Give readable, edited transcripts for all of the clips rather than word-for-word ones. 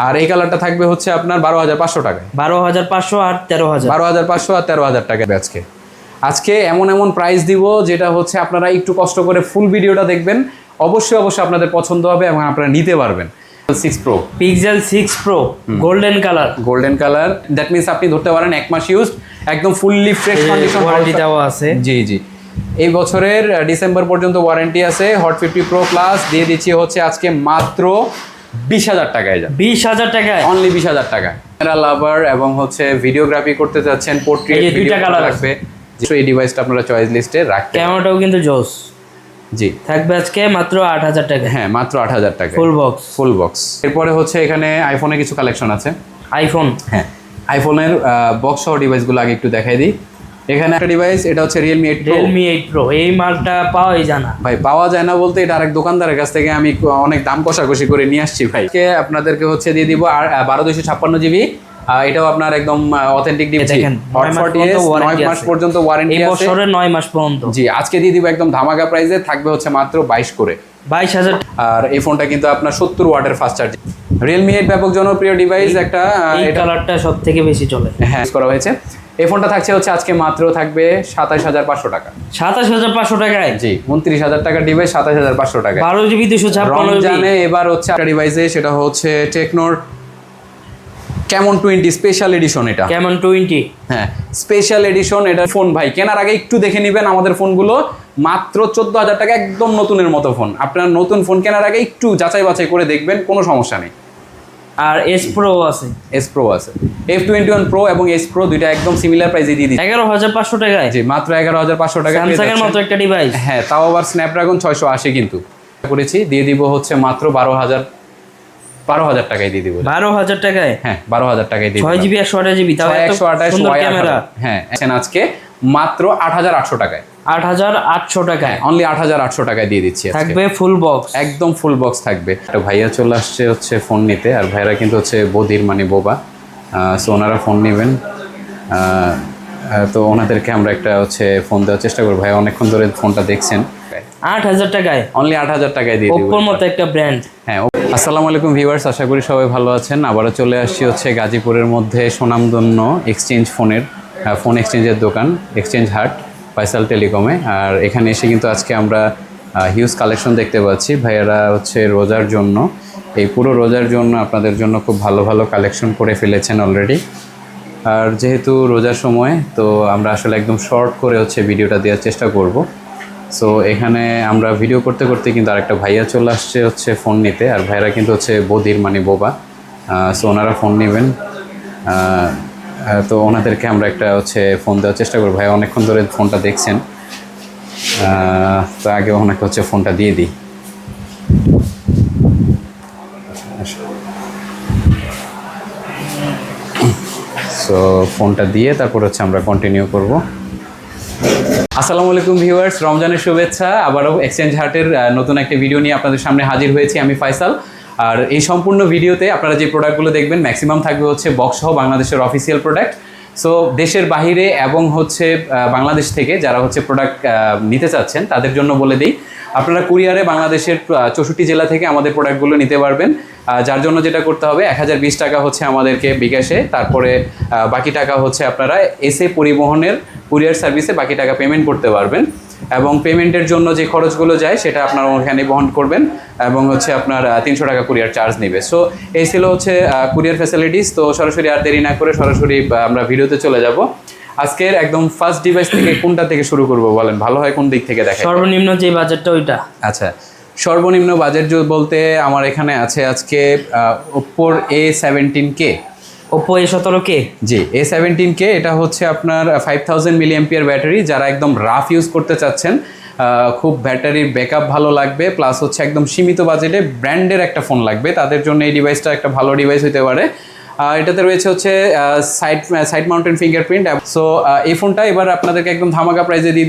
আর এই কালারটা থাকবে হচ্ছে আপনার 12,500 টাকায়। 12,500 আর 13,000। 12,500 আর 13,000 টাকা আজকে এমন এমন প্রাইস দিব যেটা হচ্ছে আপনারা একটু কষ্ট করে ফুল ভিডিওটা দেখবেন, অবশ্যই আপনাদের পছন্দ হবে এবং আপনারা নিতে পারবেন। 6 Pro Pixel 6 Pro golden colour, that means আপনি ধরতে পারেন 1 মাস ইউজ, একদম ফুললি ফ্রেশ কন্ডিশন, ওয়ারেন্টি দেওয়া আছে। জি এই বছরের ডিসেম্বর পর্যন্ত ওয়ারেন্টি আছে। হট 50 Pro প্লাস দিয়ে দিচ্ছি হচ্ছে আজকে মাত্র 20,000 টাকায়। 20,000 টাকায়, অনলি 20,000 টাকা। ক্যামেরা লাভার এবং হচ্ছে ভিডিওগ্রাফি করতে চাচ্ছেন, পোর্ট্রেট দুইটা কালার লাগবে, এই ডিভাইসটা আপনারা চয়েস লিস্টে রাখতে। ক্যামেরাটাও কিন্তু জোস। জি থাকবে আজকে মাত্র 8,000 টাকা। হ্যাঁ, মাত্র 8,000 টাকা ফুল বক্স। এরপরে হচ্ছে এখানে আইফোনের কিছু কালেকশন আছে। আইফোন, হ্যাঁ, আইফোনের বক্স সহ ডিভাইসগুলো আগে একটু দেখাই দিই। এখানে একটা ডিভাইস, এটা হচ্ছে Realme 8 Pro। এই মালটা পাওয়াই যায় না ভাই, পাওয়া যায় না বলতে এটা আরেক দোকানদারের কাছ থেকে আমি অনেক দাম কষাকষি করে নিয়ে আসছি ভাই। আপনাদেরকে হচ্ছে দিয়ে দিব আর 12,256 জিবি। এটাও আপনার একদম অথেন্টিক ডিভাইস। 9 মাস পর্যন্ত ওয়ারেন্টি আছে, এই বছরের 9 মাস পর্যন্ত। জি, আজকে দিয়ে দিব একদম ধামাকা প্রাইসে, থাকবে হচ্ছে মাত্র 22 করে 22,000। আর এই ফোনটা কিন্তু আপনার 70 ওয়াটের ফাস্ট চার্জ। Realme 8 ব্যাপক জনপ্রিয় ডিভাইস একটা, এই কালারটা সবথেকে বেশি চলে। হ্যাঁ, করা হয়েছে। এই ফোনটা থাকছে হচ্ছে আজকে মাত্র থাকবে 27,500 টাকা। 27,500 টাকায়? জি, 29,000 টাকার ডিভাইস 27,500 টাকা। 12GB 256 জানে এবার হচ্ছে একটা ডিভাইসে, সেটা হচ্ছে টেকনোর Camon 20 স্পেশাল এডিশন। এটা Camon 20, হ্যাঁ, স্পেশাল এডিশন। এটা ফোন ভাই কেনার আগে একটু দেখে নেবেন আমাদের ফোনগুলো, মাত্র 14,000 টাকা, একদম নতুনের মতো ফোন। আপনার নতুন ফোন কেনার আগে একটু যাচাই বাছাই করে দেখবেন, কোনো সমস্যা নেই। আর S Pro আছে, F21 Pro এবং S Pro দুইটা একদম সিমিলার প্রাইসে দিয়ে দিচ্ছি 11,500 টাকায়। জি, মাত্র 11,500 টাকা। স্যামসাং এর মতো একটা ডিভাইস, হ্যাঁ, তাও আবার স্ন্যাপড্রাগন 680 কিন্তু করেছি, দিয়ে দিব হচ্ছে মাত্র 12,000 টাকায় দিয়ে দিব। 12,000 টাকায়? হ্যাঁ, 12,000 টাকায় দিয়ে 6GB 128GB, তাও 128 ক্যামেরা। হ্যাঁ, আজকে মাত্র 8,800 টাকায়। 8,800 টাকায়, অনলি 8,800 টাকায় দিয়ে দিচ্ছি। থাকবে ফুল বক্স, একদম ফুল বক্স থাকবে। একটা ভাইয়া চলে আসছে হচ্ছে ফোন নিতে, আর ভাইরা কিন্তু হচ্ছে বধির মানে বোবা, সো ওনারা ফোন নেবেন, তো ওনাদেরকে আমরা একটা হচ্ছে ফোন দেওয়ার চেষ্টা করবো। ভাই অনেকক্ষণ ধরে ফোনটা দেখছেন, 8,000 টাকায়, অনলি 8,000 টাকায় দিয়ে দিব। ওপ্পোর মতো একটা ব্র্যান্ড। হ্যাঁ, আসসালামু আলাইকুম ভিউয়ার্স, আশা করি সবাই ভালো আছেন। আবারও চলে আসছি হচ্ছে গাজীপুরের মধ্যে সুনামধন্য এক্সচেঞ্জ ফোন এক্সচেঞ্জের দোকান, এক্সচেঞ্জ হাট, ফয়সাল টেলিকমে। আর এখানে এসে কিন্তু আজকে আমরা হিউজ কালেকশন দেখতে পাচ্ছি। ভাইয়ারা হচ্ছে রোজার জন্য, এই পুরো রোজার জন্য আপনাদের জন্য খুব ভালো ভালো কালেকশন করে ফেলেছেন অলরেডি। আর যেহেতু রোজার সময়, তো আমরা আসলে একদম শর্ট করে হচ্ছে ভিডিওটা দেওয়ার চেষ্টা করব। সো এখানে আমরা ভিডিও করতে করতে কিন্তু আরেকটা ভাইয়া চলে আসছে হচ্ছে ফোন নিতে, আর ভাইরা কিন্তু হচ্ছে বধির মানে বোবা, সো ওনারা ফোন নেবেন, তো ওনাদেরকে আমরা একটা হচ্ছে ফোন দেওয়ার চেষ্টা করবো। ভাই অনেকক্ষণ ধরে ফোনটা দেখছেন, তো আগে ওনাকে হচ্ছে ফোনটা দিয়ে দিই। সো ফোনটা দিয়ে তারপর হচ্ছে আমরা কন্টিনিউ করব। আসসালামু আলাইকুম ভিউয়ার্স, রমজানের শুভেচ্ছা। আবারও এক্সচেঞ্জ হার্টের নতুন একটা ভিডিও নিয়ে আপনাদের সামনে হাজির হয়েছি আমি ফয়সাল। আর এই সম্পূর্ণ ভিডিওতে আপনারা যে প্রোডাক্টগুলো দেখবেন ম্যাক্সিমাম থাকবে হচ্ছে বক্স সহ বাংলাদেশের অফিসিয়াল প্রোডাক্ট। সো দেশের বাহিরে এবং হচ্ছে বাংলাদেশ থেকে যারা হচ্ছে প্রোডাক্ট নিতে চাচ্ছেন তাদের জন্য বলে দিই, আপনারা কুরিয়ারে বাংলাদেশের 64 জেলা থেকে আমাদের প্রোডাক্টগুলো নিতে পারবেন। যার জন্য যেটা করতে হবে 1,020 টাকা হচ্ছে আমাদেরকে বিকাশে, তারপরে বাকি টাকা হচ্ছে আপনারা এসে পরিবহনের কুরিয়ার সার্ভিসে বাকি টাকা পেমেন্ট করতে পারবেন। এবং পেমেন্টের জন্য যে খরচগুলো যায় সেটা আপনারা ওখানে বহন করবেন, এবং হচ্ছে আপনার 300 টাকা কুরিয়ার চার্জ নেবে। সো এই ছিল হচ্ছে কুরিয়ার ফ্যাসিলিটিস। তো সরাসরি আর দেরি না করে সরাসরি আমরা ভিডিওতে চলে যাব। আজকের একদম ফার্স্ট ডিভাইস থেকে কোনটা থেকে শুরু করব বলেন, ভালো হয় কোন দিক থেকে দেখেন? সর্বনিম্ন যে বাজেটটা ওইটা। আচ্ছা, সর্বনিম্ন বাজেট বলতে আমার এখানে আছে আজকে ওপ্পোর A17K। Oppo A17K? জি, A17K। এটা হচ্ছে আপনার 5000 mAh ব্যাটারি। যারা একদম রাফ ইউজ করতে চাচ্ছেন, খুব ব্যাটারির ব্যাকআপ ভালো লাগবে, প্লাস হচ্ছে একদম সীমিত বাজেটে ব্র্যান্ডের একটা ফোন লাগবে, তাদের জন্য এই ডিভাইসটা একটা ভালো ডিভাইস হতে পারে। এটাতে রয়েছে হচ্ছে সাইড মাউন্টেন ফিঙ্গারপ্রিন্ট। সো এই ফোনটা এবার আপনাদেরকে একদম ধামাকা প্রাইসে দিয়ে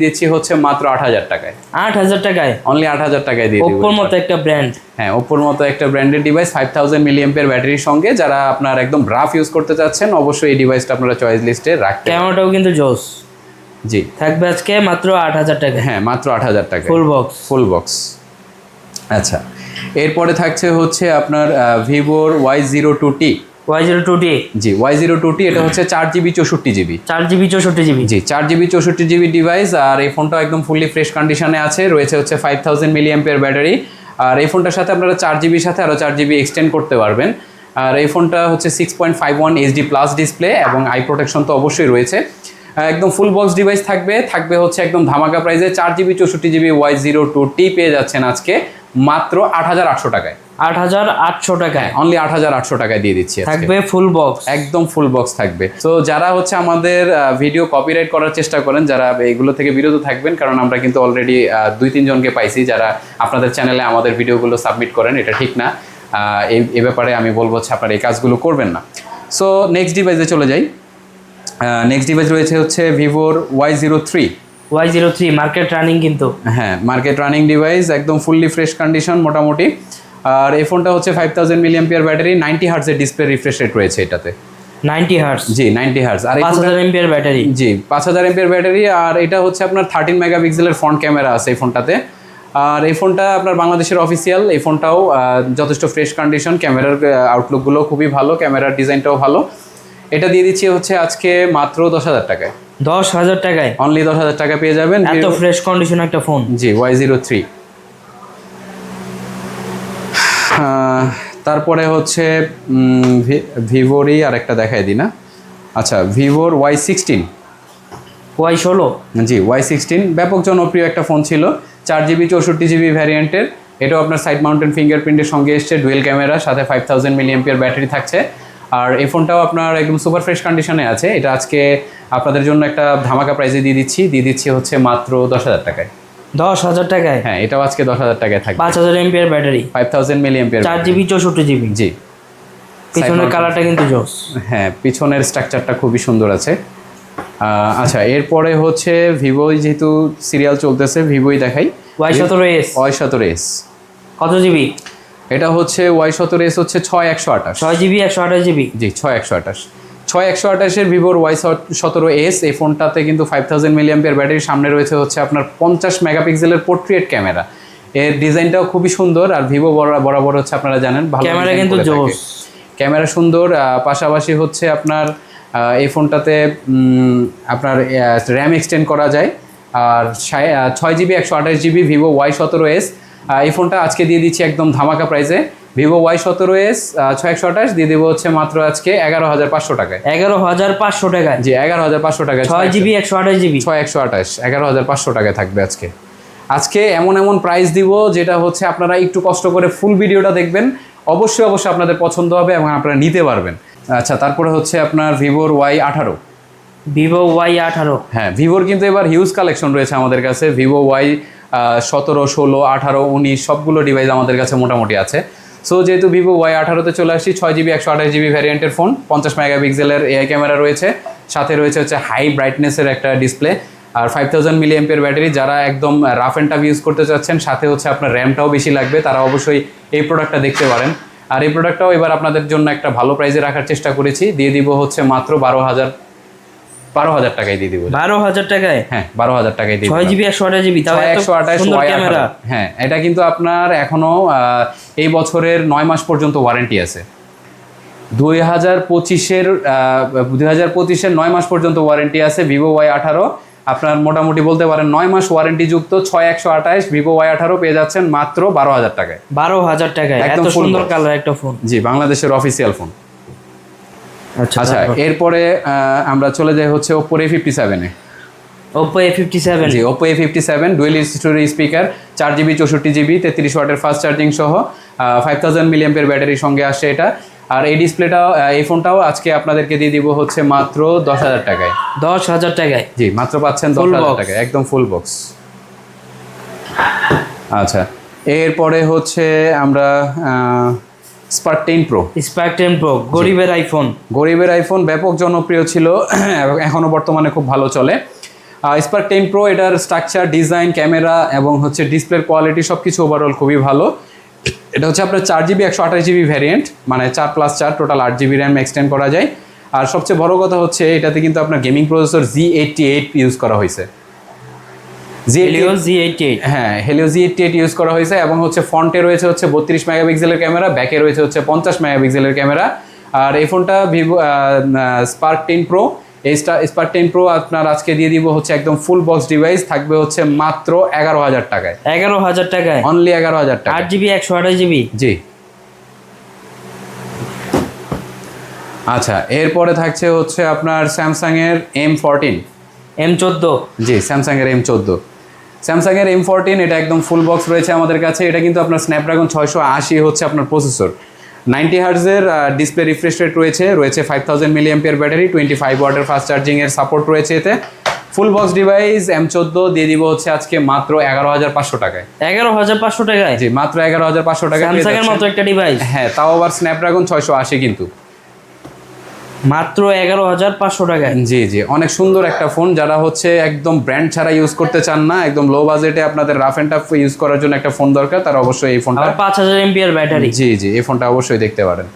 দিচ্ছি হচ্ছে মাত্র 8,000 টাকায়। 8,000 টাকায়? অনলি 8,000 টাকায় দিয়ে দিব। ওপ্পোর মতো একটা ব্র্যান্ড। হ্যাঁ, ওপ্পোর মতো একটা ব্র্যান্ডের ডিভাইস 5000 mAh ব্যাটারির সঙ্গে। যারা আপনার একদম রাফ ইউজ করতে চাচ্ছেন, অবশ্যই এই ডিভাইসটা আপনারা চয়েস লিস্টে রাখতে। ক্যামেরাটাও কিন্তু জোস। জি, থাকবে আজকে মাত্র 8,000 টাকা। হ্যাঁ, মাত্র 8,000 টাকা ফুল বক্স। আচ্ছা, এরপরে থাকছে হচ্ছে আপনার ভিভোর Y02T। Y02T, জি, Y02T, এটা হচ্ছে 4GB 64GB। 4GB 64GB। জি, 4GB 64GB ডিভাইস। আর এই ফোনটা একদম ফুললি ফ্রেশ কন্ডিশনে আছে, রয়েছে হচ্ছে 5000 mAh ব্যাটারি। আর এই ফোনটার সাথে আপনারা 4GB সাথে আরও 4GB এক্সটেন্ড করতে পারবেন। আর এই ফোনটা হচ্ছে 6.51 HD প্লাস ডিসপ্লে এবং আই প্রোটেকশন তো অবশ্যই রয়েছে। একদম ফুল বক্স ডিভাইস থাকবে হচ্ছে একদম ধামাকা প্রাইসে 4GB 64GB Y02T পেয়ে যাচ্ছেন আজকে মাত্র 8800 টাকায়। 8800 টাকায়, অনলি 8800 টাকায় দিয়ে দিচ্ছি আজকে। থাকবে ফুল বক্স, একদম ফুল বক্স থাকবে। তো যারা হচ্ছে আমাদের ভিডিও কপিরাইট করার চেষ্টা করেন, যারা এগুলো থেকে বিরত থাকবেন, কারণ আমরা কিন্তু অলরেডি 2-3 জনকে পাইছি যারা আপনাদের চ্যানেলে আমাদের ভিডিওগুলো সাবমিট করেন, এটা ঠিক না। এই ব্যাপারে আমি বলবো হচ্ছে আপনারা এই কাজগুলো করবেন না। সো নেক্সট ডিভাইসে চলে যাই। নেক্সট ডিভাইস রয়েছে হচ্ছে ভিভোর Y03। Y03 মার্কেট রানিং কিন্তু। হ্যাঁ, মার্কেট রানিং ডিভাইস, একদম ফুললি ফ্রেশ কন্ডিশন মোটামুটি। আর এই ফোনটা হচ্ছে 5000 mAh ব্যাটারি, 90 হার্টজের ডিসপ্লে রিফ্রেশ রেট রয়েছে এটাতে। 90 হার্টজ? জি, 90 হার্টজ। আর 5000 mAh ব্যাটারি? জি, 5000 mAh ব্যাটারি। আর এটা হচ্ছে আপনার 13 মেগাপিক্সেলের ফ্রন্ট ক্যামেরা আছে এই ফোনটাতে। আর এই ফোনটা আপনার বাংলাদেশের অফিসিয়াল। এই ফোনটাও যথেষ্ট ফ্রেশ কন্ডিশন, ক্যামেরার আউটলুকগুলো খুবই ভালো, ক্যামেরার ডিজাইনটাও ভালো। এটা দিয়ে দিচ্ছি হচ্ছে আজকে মাত্র 10,000 টাকায়। 10,000 টাকায়? অনলি 10,000 টাকা পেয়ে যাবেন এত ফ্রেশ কন্ডিশন একটা ফোন। জি, Y03। তারপরে হচ্ছে ভিভোরই আরেকটা দেখাই দিই না। আচ্ছা, ভিভোর Y16। Y16? জি, Y16 ব্যাপক জনপ্রিয় একটা ফোন ছিল, 4GB 64GB ভ্যারিয়েন্টের। এটাও আপনার সাইড মাউন্টেন ফিঙ্গারপ্রিন্টের সঙ্গে এসছে, ডুয়েল ক্যামেরা, সাথে 5000 mAh ব্যাটারি থাকছে। আর এই ফোনটাও আপনার একদম সুপার ফ্রেশ কন্ডিশনে আছে। এটা আজকে আপনাদের জন্য একটা ধামাকা প্রাইসে দিয়ে দিচ্ছি হচ্ছে মাত্র 10,000 টাকায়। 10,000 টাকায়? হ্যাঁ, এটাও আজকে 10,000 টাকায় থাকবে। 5000 mAh battery, 5000 mAh, 4GB 64GB। জি। পিছনের কালারটা কিন্তু জোস। হ্যাঁ, পিছনের স্ট্রাকচারটা খুবই সুন্দর আছে। আচ্ছা, এরপরে হচ্ছে ভিভো, যেহেতু সিরিয়াল চলতেছে ভিভোই দেখাই। Y17s? Y17s কত জিবি? এটা হচ্ছে Y17s হচ্ছে 6128। 6GB 128GB? জি, 6128 এর ভিভোর Y17s। এই ফোনটাতে কিন্তু 5000 mAh ব্যাটারি, সামনে রয়েছে হচ্ছে আপনার 50 মেগাপিক্সেলের পোর্ট্রেট ক্যামেরা। এর ডিজাইনটাও খুবই সুন্দর। আর ভিভো বরাবর হচ্ছে আপনারা জানেন ভালো ক্যামেরা কিন্তু জোস, ক্যামেরা সুন্দর। পাশাপাশি হচ্ছে আপনার এই ফোনটাতে আপনার র্যাম এক্সটেন্ড করা যায়। আর 6GB 128GB ভিভো Y17s। এই ফোনটা আজকে দিয়ে দিচ্ছি একদম ধামাকা প্রাইসে। ভিভো Y17s 6128 দিয়ে দেবো হচ্ছে মাত্র আজকে 11,500 টাকায়। 11,500 টাকায়? জি, 11,500 টাকায়। 6GB 128GB? 6128, 11,500 টাকায় থাকবে আজকে এমন প্রাইস দিব যেটা হচ্ছে আপনারা একটু কষ্ট করে ফুল ভিডিওটা দেখবেন, অবশ্যই আপনাদের পছন্দ হবে এবং আপনারা নিতে পারবেন। আচ্ছা, তারপরে হচ্ছে আপনার ভিভোর Y18। Vivo Y18? হ্যাঁ, ভিভোর কিন্তু এবার হিউজ কালেকশন রয়েছে আমাদের কাছে। ভিভো Y17, 16, 18, 19 সবগুলো ডিভাইস আমাদের কাছে মোটামুটি আছে। সো যেহেতু ভিভো Y18-তে চলে আসি, 6GB 128GB ভ্যারিয়েন্টের ফোন, 50 মেগাপিক্সেলের এআই ক্যামেরা রয়েছে, সাথে রয়েছে হচ্ছে হাই ব্রাইটনেসের একটা ডিসপ্লে, আর 5000 mAh ব্যাটারি। যারা একদম রাফ অ্যান্ড টাফ ইউজ করতে চাচ্ছেন, সাথে হচ্ছে আপনার র্যামটাও বেশি লাগবে, তারা অবশ্যই এই প্রোডাক্টটা দেখতে পারেন। আর এই প্রোডাক্টটাও এবার আপনাদের জন্য একটা ভালো প্রাইসে রাখার চেষ্টা করেছি, দিয়ে দিব হচ্ছে মাত্র 12,000 টাকায় দিয়ে দিব। 12,000 টাকায়? হ্যাঁ, 12,000 টাকায় দিয়ে 6GB 128GB, তাও 128 ক্যামেরা। হ্যাঁ, এটা কিন্তু আপনার এখনো এই বছরের 9 মাস পর্যন্ত ওয়ারেন্টি আছে। 2025-এর 9 মাস পর্যন্ত ওয়ারেন্টি আছে ভিভো Y18। আপনার মোটামুটি বলতে পারেন 9 মাস ওয়ারেন্টি যুক্ত 6128 ভিভো Y18 পেয়ে যাচ্ছেন মাত্র 12,000 টাকায়। 12,000 টাকায় এত সুন্দর কালার একটা ফোন? জি, বাংলাদেশের অফিসিয়াল ফোন। আচ্ছা, এরপরে আমরা চলে যাই হচ্ছে Oppo A57-এ। Oppo A57? জি, Oppo A57 dual story speaker, 4GB 64GB 33 ওয়াটের ফাস্ট চার্জিং সহ 5000 mAh ব্যাটারির সঙ্গে আসছে এটা। আর এই ডিসপ্লেটাও, এই ফোনটাও আজকে আপনাদেরকে দিয়ে দিব হচ্ছে মাত্র 10,000 টাকায়। 10,000 টাকায়? জি, মাত্র পাচ্ছেন 10,000 টাকায়, একদম ফুল বক্স। আচ্ছা, এরপরে হচ্ছে আমরা Spark 10 Pro। Spark 10 Pro গরিবের আইফোন, ব্যাপক জনপ্রিয় ছিল এবং এখনও বর্তমানে খুব ভালো চলে। Spark 10 Pro, এটার স্ট্রাকচার, ডিজাইন, ক্যামেরা এবং হচ্ছে ডিসপ্লের কোয়ালিটি সবকিছু ওভারঅল খুবই ভালো। এটা হচ্ছে আপনার 4GB 128GB ভ্যারিয়েন্ট, মানে 4+4 টোটাল 8GB র্যাম এক্সটেন্ড করা যায়। আর সবচেয়ে বড় কথা হচ্ছে এটাতে কিন্তু আপনার গেমিং প্রসেসর Z88 ইউজ করা হয়েছে। Helio G88 হ্যাঁ Helio G88 ইউজ করা হয়েছে এবং হচ্ছে ফ্রন্টে রয়েছে হচ্ছে 32 মেগাপিক্সেলের ক্যামেরা, ব্যাকে রয়েছে হচ্ছে 50 মেগাপিক্সেলের ক্যামেরা। আর এই ফোনটা ভিভো স্পার্ক 10 প্রো, এই স্পার্ক 10 প্রো আপনার আজকে দিয়ে দিব হচ্ছে একদম ফুল বক্স ডিভাইস, থাকবে হচ্ছে মাত্র 11,000 টাকায়। 11,000 টাকায় অনলি 11,000 টাকা। 8GB 128GB। জি আচ্ছা, এরপরে থাকছে হচ্ছে আপনার স্যামসাং এর M14 M14। জি স্যামসাং এর M14, স্যামসাং এর M14 এটা একদম ফুল বক্স রয়েছে আমাদের কাছে। এটা কিন্তু আপনার স্ন্যাপড্রাগন 680 হচ্ছে আপনার প্রসেসর, 90 হার্টজের ডিসপ্লে রিফ্রেশ রেট রয়েছে 5000 মিলিঅ্যাম্পিয়ার ব্যাটারি, 25 ওয়াটের ফাস্ট চার্জিং এর সাপোর্ট রয়েছে এতে। ফুল বক্স ডিভাইস M14 দিয়ে দিব হচ্ছে আজকে মাত্র 11,500 টাকায়। 11,500 টাকায়? জি মাত্র 11,500 টাকায় স্যামসাং এর মতো একটা ডিভাইস। হ্যাঁ, তাও আবার স্ন্যাপড্রাগন 680 কিন্তু মাত্র 11,500 টাকায়। জি জি, অনেক সুন্দর একটা ফোন। যারা হচ্ছে একদম ব্র্যান্ড ছাড়া ইউজ করতে চান না, একদম লো বাজেটে আপনাদের রাফ এন্ড টাফ ইউজ করার জন্য একটা ফোন দরকার, তারা অবশ্যই এই ফোনটা, 5000 এমপিআর ব্যাটারি। জি জি, এই ফোনটা অবশ্যই দেখতে পারেন।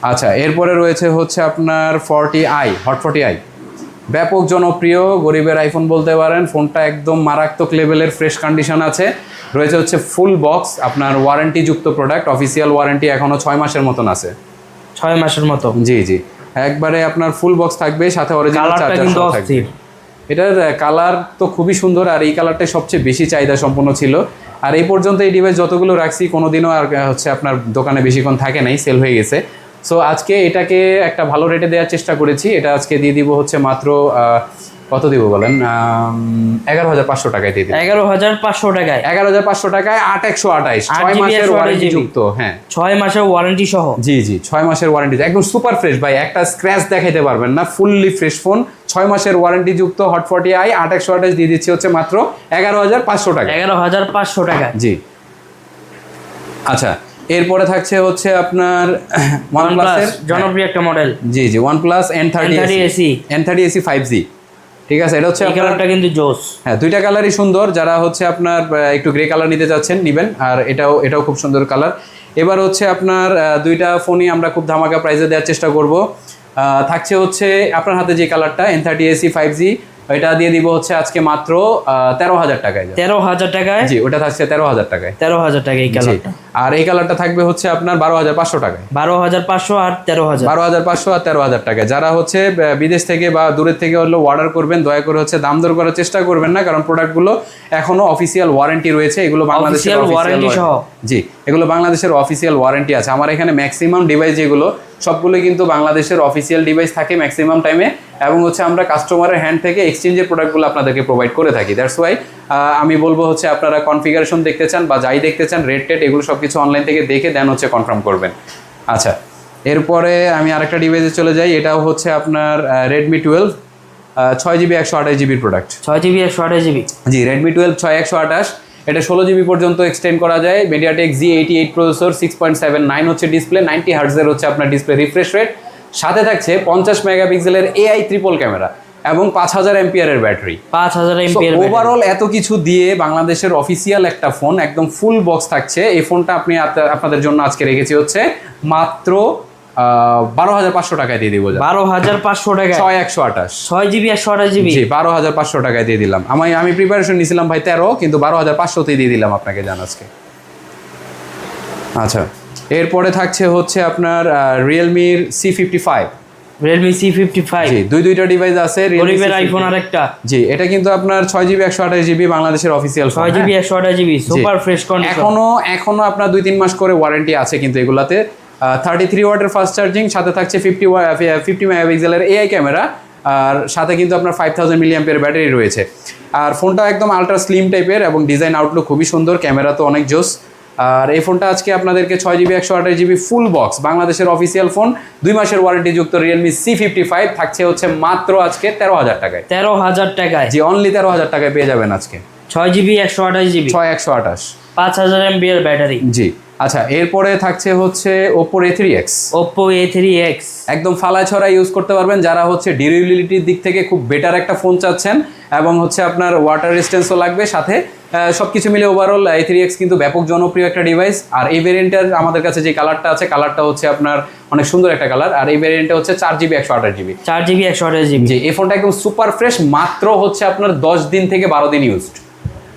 আচ্ছা, এরপরে রয়েছে হচ্ছে আপনার 40i, হট 40i, ব্যাপক জনপ্রিয় গরিবের আইফোন বলতে পারেন। ফোনটা একদম মারাত্মক লেভেলের ফ্রেশ কন্ডিশন আছে, রয়েছে হচ্ছে ফুল বক্স আপনার ওয়ারেন্টি যুক্ত প্রোডাক্ট, অফিসিয়াল ওয়ারেন্টি এখনো 6 মাসের মতন আছে। 6 মাসের মতো? জি জি, একবারে আপনার ফুল বক্স থাকবে, সাথে অরিজিনাল চার্জার সহ থাকবে। এটার কালার তো খুবই সুন্দর, আর এই কালারটাই সবচেয়ে বেশি চাহিদা সম্পন্ন ছিল। আর এই পর্যন্ত এই ডিভাইস যতগুলো রাখছি কোনোদিনও আর হচ্ছে আপনার দোকানে বেশিক্ষণ থাকে নাই, সেল হয়ে গেছে। সো আজকে এটাকে একটা ভালো রেটে দেওয়ার চেষ্টা করেছি। এটা আজকে দিয়ে দিব হচ্ছে মাত্র কত দিব বলেন, 11,500 টাকায় দিয়ে দিব। 11,500 টাকায়? 11,500 টাকায় 8/128, 6 মাসের ওয়ারেন্টি যুক্ত। হ্যাঁ, 6 মাসের ওয়ারেন্টি সহ। জি জি, 6 মাসের ওয়ারেন্টি, একদম সুপার ফ্রেশ ভাই, একটা স্ক্র্যাচ দেখাইতে পারবেন না, ফুললি ফ্রেশ ফোন, 6 মাসের ওয়ারেন্টি যুক্ত হট 40i 8/128 দিয়ে দিচ্ছি হচ্ছে মাত্র 11,500 টাকা। 11,500 টাকা? জি। আচ্ছা, এরপরে থাকছে হচ্ছে আপনার OnePlus এর জনপ্রিয় একটা মডেল। জি জি, OnePlus N30AC 5G। ঠিক আছে, এটা হচ্ছে এই কালারটা কিন্তু জোস। হ্যাঁ, দুইটা কালারই সুন্দর। যারা হচ্ছে আপনার একটু গ্রে কালার নিতে যাচ্ছেন নিবেন, আর এটাও খুব সুন্দর কালার। এবার হচ্ছে আপনার দুইটা ফোনই আমরা খুব ধামাকা প্রাইসে দেওয়ার চেষ্টা করব। থাকছে হচ্ছে আপনার হাতে যে কালারটা N30AC 5G, এটা দিয়ে দিব হচ্ছে আজকে মাত্র 13,000 টাকায়। 13,000 টাকায়? জি, ওটা থাকছে 13,000 টাকায়। 13,000 টাকা এই কালারটা। আর এই কালারটা থাকবে হচ্ছে আপনার 12,500 টাকায়। 12,500 আর 13,000? 12,500 আর 13,000 টাকায়। যারা হচ্ছে বিদেশ থেকে বা দূরের থেকে হলো অর্ডার করবেন, দয়া করে হচ্ছে দাম দর করার চেষ্টা করবেন না, কারণ প্রোডাক্টগুলো এখনো অফিসিয়াল ওয়ারেন্টি রয়েছে। এগুলো বাংলাদেশের ওয়ারেন্টি সহ? জি, এগুলো বাংলাদেশের অফিসিয়াল ওয়ারেন্টি আছে। আমার এখানে ম্যাক্সিমাম ডিভাইস যেগুলো, সবগুলোই কিন্তু বাংলাদেশের অফিসিয়াল ডিভাইস থাকে ম্যাক্সিমাম টাইমে, এবং হচ্ছে আমরা কাস্টমারের হ্যান্ড থেকে এক্সচেঞ্জের প্রোডাক্টগুলো আপনাদেরকে প্রোভাইড করে থাকি। দ্যাটস ওয়াই আমি বলবো হচ্ছে আপনারা কনফিগারেশন দেখতে চান বা যাই দেখতে চান, রেট টেট এগুলো সব কিছু অনলাইন থেকে দেখে দেন হচ্ছে কনফার্ম করবেন। আচ্ছা, এরপরে আমি আরেকটা ডিভাইসে চলে যাই। এটাও হচ্ছে আপনার Redmi 12, 6GB 128GB product. 6GB 128GB? জি, Redmi 12 6/128, এটা 16GB পর্যন্ত এক্সটেন্ড করা যায়। MediaTek Z88 প্রসেসর, 6.79 হচ্ছে ডিসপ্লে, 90 হার্টজের হচ্ছে আপনার ডিসপ্লে রিফ্রেশ রেট, সাথে থাকছে 50 মেগাপিক্সেলের AI ট্রিপল ক্যামেরা এবং 5000 এমপিআরের ব্যাটারি। 5000 এমপিআর ওভারঅল এত কিছু দিয়ে বাংলাদেশের অফিসিয়াল একটা ফোন, একদম ফুল বক্স থাকছে। এই ফোনটা আপনাদের জন্য আজকে রেখেছি হচ্ছে মাত্র 12,500 টাকায় দিয়ে দিব। 12,500 টাকায়? 6/128, 6GB 128GB? জি, 12,500 টাকায় দিয়ে দিলাম। আমি প্রিপারেশন নিয়েছিলাম ভাই 13, কিন্তু 12,500তেই দিয়ে দিলাম আপনাকে জান আজকে। আচ্ছা, এরপরে থাকছে হচ্ছে আপনার Realme C55। Realme C55? জি, দুইটা ডিভাইস আছে। গরিবের আইফোন আরেকটা? জি, এটা কিন্তু আপনার 6GB 128GB বাংলাদেশের official phone. 6GB 128GB super fresh condition. এখনো আপনার 2-3 মাস করে ওয়ারেন্টি আছে কিন্তু এগুলাতে। 33 ওয়াটের ফাস্ট চার্জিং, সাথে থাকছে 50 মেগাপিক্সেলের AI ক্যামেরা, আর সাথে কিন্তু আপনার 5000 মিলিঅ্যাম্পিয়ার ব্যাটারি রয়েছে। আর ফোনটা একদম আলট্রা স্লিম টাইপের এবং ডিজাইন আউটলুক খুবই সুন্দর, ক্যামেরা তো অনেক জোস। আর এই ফোনটা আজকে আপনাদেরকে 6GB 128GB ফুল বক্স বাংলাদেশের অফিসিয়াল ফোন, 2 মাসের ওয়ারেন্টি যুক্ত Realme C55 থাকছে হচ্ছে মাত্র আজকে 13,000 টাকায়। 13,000 টাকায়? জি, অনলি 13,000 টাকায় পেয়ে যাবেন আজকে। 6GB 128GB? 6/128, 5000 MPR battery. জি। আচ্ছা, এরপরে থাকছে হচ্ছে Oppo A3X। Oppo A3X একদম ফালায় ছড়া ইউজ করতে পারবেন যারা হচ্ছে ডিউরেবিলিটির দিক থেকে খুব বেটার একটা ফোন চাচ্ছেন, এবং হচ্ছে আপনার ওয়াটার রেজিস্ট্যান্সও লাগবে সাথে। সবকিছু মিলে ওভারঅল A3X কিন্তু ব্যাপক জনপ্রিয় একটা ডিভাইস। আর এই ভেরিয়েন্টের আমাদের কাছে যে কালারটা আছে, কালারটা হচ্ছে আপনার অনেক সুন্দর একটা কালার। আর এই ভেরিয়েন্টটা হচ্ছে 4GB 128GB। 4GB 128GB? জি, এই ফোনটা একদম সুপার ফ্রেশ, মাত্র হচ্ছে আপনার 10 দিন থেকে 12 দিন ইউজড।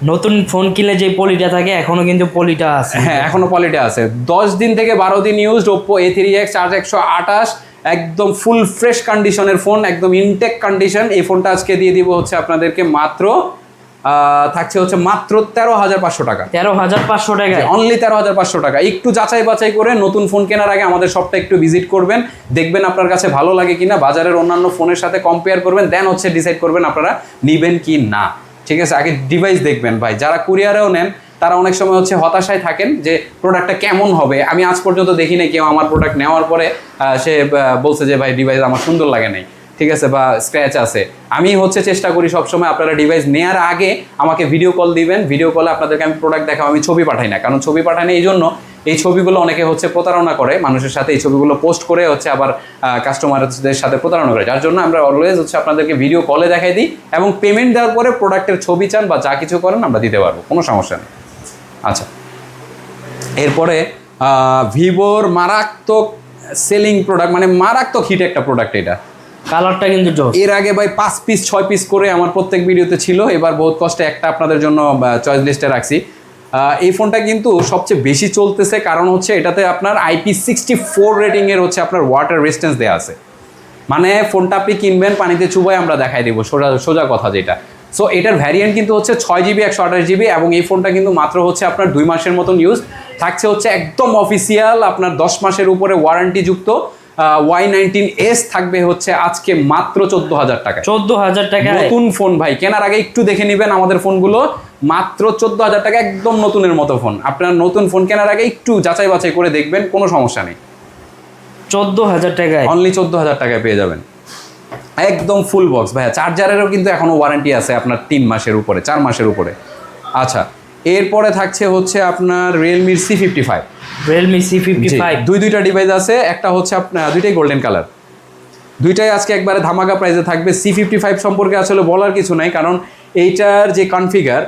নতুন ফোন কিনলে যে পলিটা থাকে এখনো কিন্তু পলিটা আছে। হ্যাঁ, এখনো পলিটা আছে। 10 দিন থেকে 12 দিন ইউজড Oppo A3X 4128 একদম ফুল ফ্রেশ কন্ডিশনের ফোন, একদম ইনটেক কন্ডিশন। এই ফোনটা আজকে দিয়ে দিব হচ্ছে আপনাদেরকে মাত্র থাকছে হচ্ছে মাত্র 13,500 টাকা। 13,500 টাকায় অনলি 13,500 টাকা। একটু যাচাই বাছাই করে নতুন ফোন কেনার আগে আমাদের শপটা একটু ভিজিট করবেন, দেখবেন আপনার কাছে ভালো লাগে কিনা, বাজারের অন্যান্য ফোনের সাথে কম্পেয়ার করবেন, দেন হচ্ছে ডিসাইড করবেন আপনারা নিবেন কি না। ঠিক আছে, আগে ডিভাইস দেখবেন ভাই। যারা কুরিয়ারেও নেন তারা অনেক সময় হচ্ছে হতাশায় থাকেন যে প্রোডাক্টটা কেমন হবে। আমি আজ পর্যন্ত দেখি নাই কেউ আমার প্রোডাক্ট নেওয়ার পরে সে বলছে যে ভাই ডিভাইস আমার সুন্দর লাগে নাই, ঠিক আছে, বা স্ক্র্যাচ আছে। আমি হচ্ছে চেষ্টা করি সবসময় আপনারা ডিভাইস নেওয়ার আগে আমাকে ভিডিও কল দিবেন, ভিডিও কলে আপনাদেরকে আমি প্রোডাক্ট দেখাবো। আমি ছবি পাঠাই না, কারণ ছবি পাঠাই না এই জন্য, এই ছবিগুলো অনেকে হচ্ছে প্রতারণা করে মানুষের সাথে, এই ছবিগুলো পোস্ট করে হচ্ছে আবার কাস্টমারদের সাথে প্রতারণা করে। যার জন্য আমরা অলওয়েজ হচ্ছে আপনাদেরকে ভিডিও কলে দেখাই দিই, এবং পেমেন্ট দেওয়ার পরে প্রোডাক্টের ছবি চান বা যা কিছু করেন আমরা দিতে পারবো, কোনো সমস্যা নেই। আচ্ছা, এরপরে ভিভোর মারাত্মক সেলিং প্রোডাক্ট, মানে মারাত্মক হিট একটা প্রোডাক্ট এটা। কালারটা কিন্তু জোস। এর আগে ভাই 5 পিস 6 পিস করে আমার প্রত্যেক ভিডিওতে ছিল, এবার বহুত কষ্টে একটা আপনাদের জন্য চয়েস লিস্টে রাখছি। এই ফোনটা কিন্তু সবচেয়ে বেশি চলতেছে, কারণ হচ্ছে এটাতে আপনার IP64 রেটিংয়ের হচ্ছে আপনার ওয়াটার রেজিস্ট্যান্স দেওয়া আছে। মানে ফোনটা আপনি কিনবেন পানিতে চুবাই আমরা দেখাই দিব, সোজা কথা যেটা। সো এটার ভ্যারিয়েন্ট কিন্তু হচ্ছে 6GB 128GB, এবং এই ফোনটা কিন্তু মাত্র হচ্ছে আপনার 2 মাসের মতন ইউজ থাকছে, হচ্ছে একদম অফিসিয়াল আপনার 10 মাসের উপরে ওয়ারেন্টিযুক্ত Y19s থাকবে হচ্ছে আজকে মাত্র 14,000 টাকা। 14,000 টাকা নতুন ফোন ভাই, কেনার আগে একটু দেখে নেবেন আমাদের ফোনগুলো, মাত্র 14,000 টাকা, একদম নতুনের মতো ফোন। আপনার নতুন ফোন কেনার আগে একটু যাচাই বাছাই করে দেখবেন, কোনো সমস্যা নেই। 14,000 টাকায় অনলি 14,000 টাকায় পেয়ে যাবেন একদম ফুল বক্স ভাইয়া। চার্জারেরও কিন্তু এখনো ওয়ারেন্টি আছে আপনার 3 মাসের উপরে, 4 মাসের উপরে। আচ্ছা, এরপরে থাকছে হচ্ছে আপনার রিয়েলমির C55। Realme C55 দুইটা ডিভাইস আছে, একটা হচ্ছে আপনার দুইটাই গোল্ডেন কালার, দুইটাই আজকে একবারে ধামাকা প্রাইসে থাকবে। C55 সম্পর্কে আসলে বলার কিছু নাই, কারণ এইটার যে কনফিগার,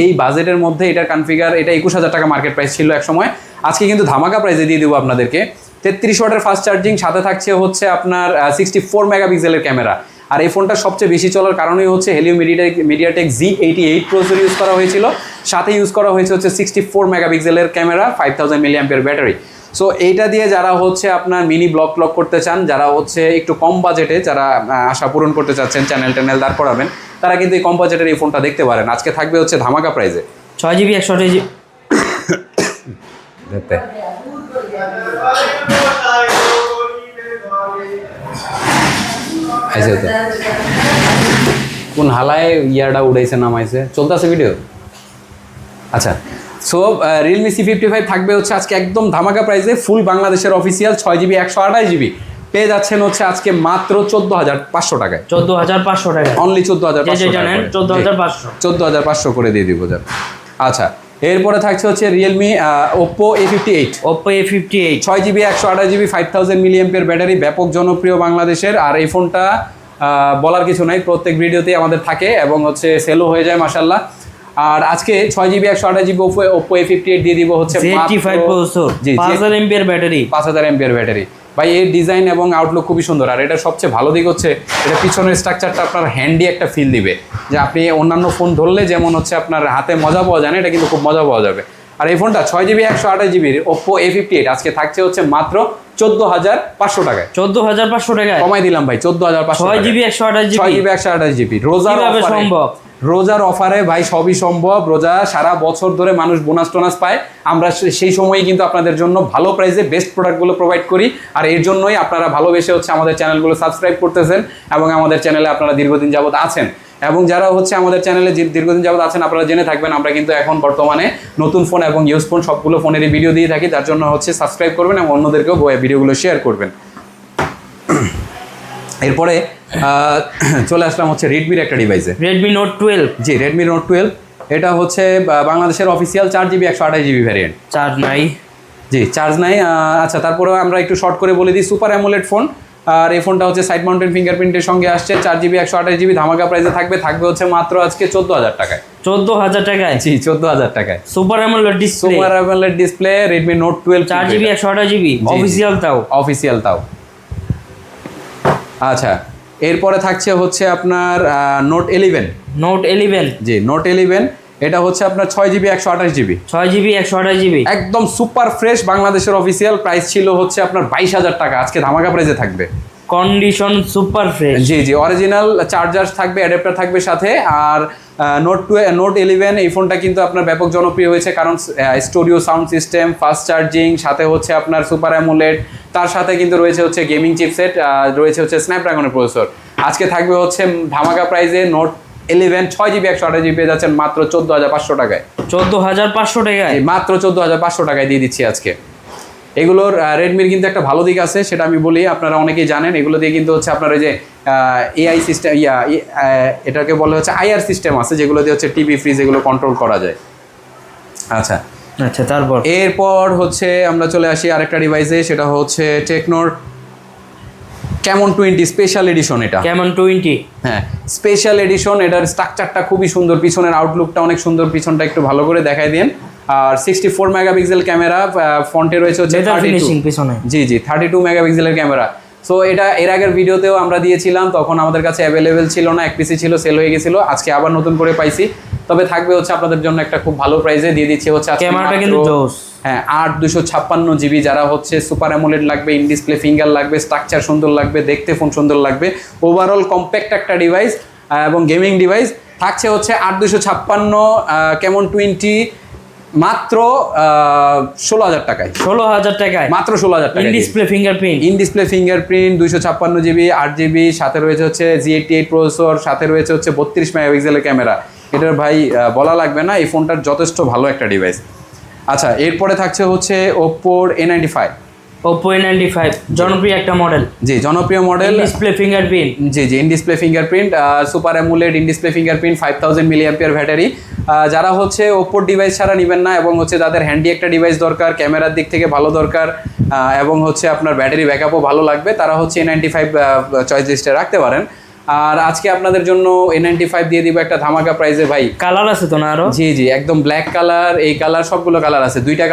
এই বাজেটের মধ্যে এটার কনফিগার, এটা 21,000 টাকা মার্কেট প্রাইস ছিল এক সময়, আজকে কিন্তু ধামাকা প্রাইসে দিয়ে দেবো আপনাদেরকে। 33 ওয়াটের ফাস্ট চার্জিং, সাথে থাকছে হচ্ছে আপনার 64 মেগাপিক্সেলের ক্যামেরা। আর এই ফোনটা সবচেয়ে বেশি চলার কারণই হচ্ছে Helio MediaTek Z88 processor use করা হয়েছিল, সাথে ইউজ করা হয়েছে হচ্ছে 64 মেগাপিক্সেলের ক্যামেরা, 5000 mAh ব্যাটারি। সো এইটা দিয়ে যারা হচ্ছে আপনার মিনি ব্লগ করতে চান, যারা হচ্ছে একটু কম বাজেটে, যারা আশা পূরণ করতে চাচ্ছেন, চ্যানেল দাঁড় করাবেন, তারা কিন্তু এই কম বাজেটের এই ফোনটা দেখতে পারেন। আজকে থাকবে হচ্ছে ধামাকা প্রাইসে 6GB 128GB। কোন হালায় ইয়ারটা উড়াইছে নামাইছে, চলতেছে ভিডিও। আচ্ছা, সো রিয়েলমি C55 থাকবে হচ্ছে আজকে একদম ধামাকা প্রাইসে, ফুল বাংলাদেশের অফিসিয়াল 6GB 128GB পেয়ে যাচ্ছেন হচ্ছে আজকে মাত্র 14,500 টাকায়। 14,500 টাকা অনলি 14,500 টাকা, 14,500 14,500 করে দিয়ে দিব যান। আচ্ছা, এরপরে থাকছে হচ্ছে Realme Oppo A58। Oppo A58 6GB 128GB 5000 mAh battery, ব্যাপক জনপ্রিয় বাংলাদেশের। আর এই ফোনটা বলার কিছু নাই, প্রত্যেক ভিডিওতেই আমাদের থাকে এবং হচ্ছে সেলও হয়ে যায় মাশাআল্লাহ। আর আজকে 6GB 128GB Oppo A58 দিয়ে দিব হচ্ছে Z85 processor, 5000 mAh battery, 5000 mAh battery. ভাই এর ডিজাইন এবং আউটলুক খুবই সুন্দর। আর এটা সবচেয়ে ভালো দিক হচ্ছে এটা পিছনের স্ট্রাকচারটা আপনার হ্যান্ডি একটা ফিল দিবে, যে আপনি অন্যান্য ফোন ধরলে যেমন হচ্ছে আপনার হাতে মজা পাওয়া যায় না, এটা কিন্তু খুব মজা পাওয়া যাবে। আর এই ফোনটা 6GB 128GB Oppo A58 আজকে থাকছে হচ্ছে মাত্র 14,500 টাকায়। 14,500 টাকায় কমাই দিলাম ভাই, 14,500। 6GB 128GB 6GB 128GB রোজার কিভাবে অফারে সম্ভব? রোজার অফারে ভাই সবই সম্ভব। রোজা সারা বছর ধরে মানুষ বোনাস টোনাস পায়, আমরা সেই সময়ই কিন্তু আপনাদের জন্য ভালো প্রাইসে বেস্ট প্রোডাক্টগুলো প্রোভাইড করি। আর এর জন্যই আপনারা ভালোবেসে হচ্ছে আমাদের চ্যানেলগুলো সাবস্ক্রাইব করতেছেন, এবং আমাদের চ্যানেলে আপনারা দীর্ঘদিন যাবত আছেন। এবং যারা হচ্ছে আমাদের চ্যানেলে দীর্ঘদিন যাবত আছেন, আপনারা জেনে থাকবেন আমরা কিন্তু এখন বর্তমানে নতুন ফোন এবং ইউজ ফোন সবগুলো ফোনেরই ভিডিও দিয়ে থাকি। তার জন্য হচ্ছে সাবস্ক্রাইব করবেন এবং অন্যদেরকেও ভিডিওগুলো শেয়ার করবেন। এরপরে চলে আসলাম হচ্ছে রেডমির একটা ডিভাইসে, Redmi Note 12। জি, Redmi Note 12। এটা হচ্ছে বাংলাদেশের official 4GB 128GB variant. Charge নাই, জি, চার্জ নাই। আচ্ছা, তারপরে আমরা একটু শর্ট করে বলে দিই, সুপার অ্যামোলেড ফোন। আর এই ফোনটা হচ্ছে সাইড মাউন্টেন ফিঙ্গারপ্রিন্টের সঙ্গে আসছে, 4GB 128GB ধামাকা প্রাইসে থাকবে হচ্ছে মাত্র আজকে 14,000 টাকায়। 14,000 টাকায়, জি, 14,000 টাকায়। Super AMOLED display, super AMOLED display Redmi Note 12 4GB 128GB official, তাও। আচ্ছা, এরপরে থাকছে হচ্ছে আপনার Note 11। Note 11, জি, Note 11 এটা হচ্ছে আপনার 6GB 128GB 6GB 128GB একদম সুপার ফ্রেশ, বাংলাদেশের অফিসিয়াল প্রাইস ছিল হচ্ছে আপনার 22,000 টাকা, আজকে ধামাকা প্রাইসে থাকবে। Condition super fresh. জি জি, অরিজিনাল চার্জার থাকবে, অ্যাডাপ্টার থাকবে সাথে। আর নোট 11 এই ফোনটা কিন্তু আপনার ব্যাপক জনপ্রিয় হয়েছে, কারণ studio sound system, fast charging, সাথে হচ্ছে আপনার সুপার অ্যামোলেড, তার সাথে কিন্তু রয়েছে হচ্ছে গেমিং চিপসেট, রয়েছে হচ্ছে স্ন্যাপড্রাগনের প্রসেসর। আজকে থাকবে হচ্ছে ধামাকা প্রাইসে নোট 11 6GB 128GB পেয়ে যাচ্ছেন মাত্র 14,500 টাকায়। 14,500 টাকায় মাত্র 14,500 টাকায় দিয়ে দিচ্ছি আজকে। এগুলোর রেডমির কিন্তু একটা ভালো দিক আছে, সেটা আমি বলি, আপনারা অনেকেই জানেন। এগুলো দিয়ে কিন্তু হচ্ছে আপনার ওই যে এআই সিস্টেম, এটাকে বলে হচ্ছে আইআর সিস্টেম আছে, যেগুলো দিয়ে হচ্ছে টিভি, ফ্রিজ এগুলো কন্ট্রোল করা যায়। আচ্ছা আচ্ছা, তারপর এরপর হচ্ছে আমরা চলে আসি আরেকটা ডিভাইসে, সেটা হচ্ছে টেকনোর ক্যামন 20 স্পেশাল এডিশন। এটা কেমন 20? হ্যাঁ, স্পেশাল এডিশন। এটার স্ট্রাকচারটা খুবই সুন্দর, পিছনের আউটলুকটা অনেক সুন্দর, পিছনটা একটু ভালো করে দেখাই দিন। আর 64 মেগাপিক্সেল ক্যামেরা, ফ্রন্টে রয়েছে হচ্ছে 32 পিছনে। জি জি, 32 মেগাপিক্সেলের ক্যামেরা। সো এটা এর আগের ভিডিওতেও আমরা দিয়েছিলাম, তখন আমাদের কাছে অ্যাভেলেবেল ছিল না, এক পিসি ছিল, সেল হয়ে গেছিল। আজকে আবার নতুন করে পাইছি, তবে থাকবে হচ্ছে আপনাদের জন্য একটা খুব ভালো প্রাইসে দিয়ে দিচ্ছি হচ্ছে আজকে। ক্যামেরাটা কিন্তু জোস। হ্যাঁ, 8/256GB, যারা হচ্ছে সুপার অ্যামোলেড লাগবে, ইন ডিসপ্লে ফিঙ্গার লাগবে, স্ট্রাকচার সুন্দর লাগবে, দেখতে ফোন সুন্দর লাগবে, ওভারঅল কম্প্যাক্ট একটা ডিভাইস এবং গেমিং ডিভাইস, থাকছে হচ্ছে 8/256 ক্যামন 20 মাত্র 16,000 টাকায়। 16,000 টাকায় মাত্র 16,000 টাকা। In display fingerprint. In display fingerprint, 256GB 8GB, সাথে রয়েছে হচ্ছে G88 প্রসেসর, সাথে রয়েছে হচ্ছে 32 মেগাপিক্সেলের ক্যামেরা। এটার ভাই বলা লাগবে না, এই ফোনটার যথেষ্ট ভালো একটা ডিভাইস। আচ্ছা, এরপরে থাকছে হচ্ছে ওপ্পোর A95। Oppo A95 জনপ্রিয় একটা মডেল। জি, জনপ্রিয় মডেল। Display fingerprint. জি জি, in display fingerprint, super AMOLED, in display fingerprint, 5000 milliampere battery. যারা হচ্ছে ওপ্পোর ডিভাইস ছাড়া নেবেন না, এবং হচ্ছে যাদের হ্যান্ডি একটা ডিভাইস দরকার, ক্যামেরার দিক থেকে ভালো দরকার, এবং হচ্ছে আপনার ব্যাটারি ব্যাকআপও ভালো লাগবে, তারা হচ্ছে A95 চয়েস লিস্টে রাখতে পারেন। আর আজকে আপনাদের জন্য A95 দিয়ে দিব একটা ধামাকা প্রাইসে ভাই। কালার আছে তো না আরো? জি জি, একদম ব্ল্যাক কালার, এই কালার, সবগুলো কালার আছে, দুইটা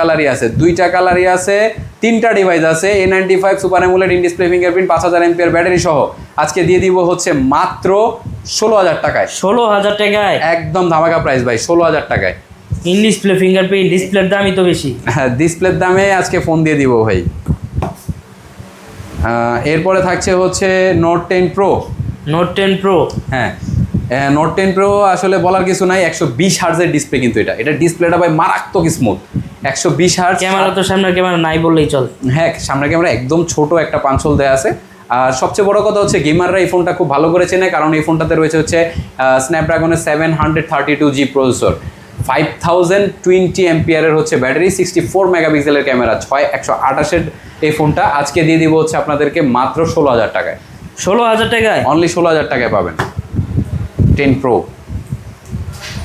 কালারই আছে, তিনটা ডিভাইস আছে। A95 super AMOLED, in display fingerprint, 5000 MPR battery সহ আজকে দিয়ে দিব হচ্ছে মাত্র 16,000 টাকায়। 16,000 টাকায় একদম ধামাকা প্রাইস ভাই, 16,000 টাকায়। ইন ডিসপ্লে ফিঙ্গারপ্রিন্ট, ডিসপ্লের দামই তো বেশি। হ্যাঁ, ডিসপ্লের দামে আজকে ফোন দিয়ে দিব ভাই। এরপরে থাকছে হচ্ছে নোট 10 প্রো। Note 10 pro. হ্যাঁ, নোট 10 প্রো আসলে বলার কিছু নাই, 120 হার্জের ডিসপ্লে, কিন্তু এটা ডিসপ্লেটা ভাই মারাত্মক স্মুথ। 120 হার্জ ক্যামেরা তো সামনের ক্যামেরা নাই বললেই চলে। হ্যাঁ, সামনের ক্যামেরা একদম ছোট একটা পাঞ্চল দেয়া আছে। আর সবচেয়ে বড় কথা হচ্ছে গেমাররা এই ফোনটা খুব ভালো করে চেনে, কারণ এই ফোনটাতে রয়েছে হচ্ছে স্ন্যাপড্রাগনের 732G প্রসেসর, 5020 এমপিয়ারের হচ্ছে ব্যাটারি, 64 মেগাপিক্সেলের ক্যামেরা, 128 এই ফোনটা আজকে দিয়ে দিব হচ্ছে আপনাদেরকে মাত্র 16,000 টাকায়। 16,000 টাকায় অনলি 16,000 টাকায় পাবেন 10 প্রো।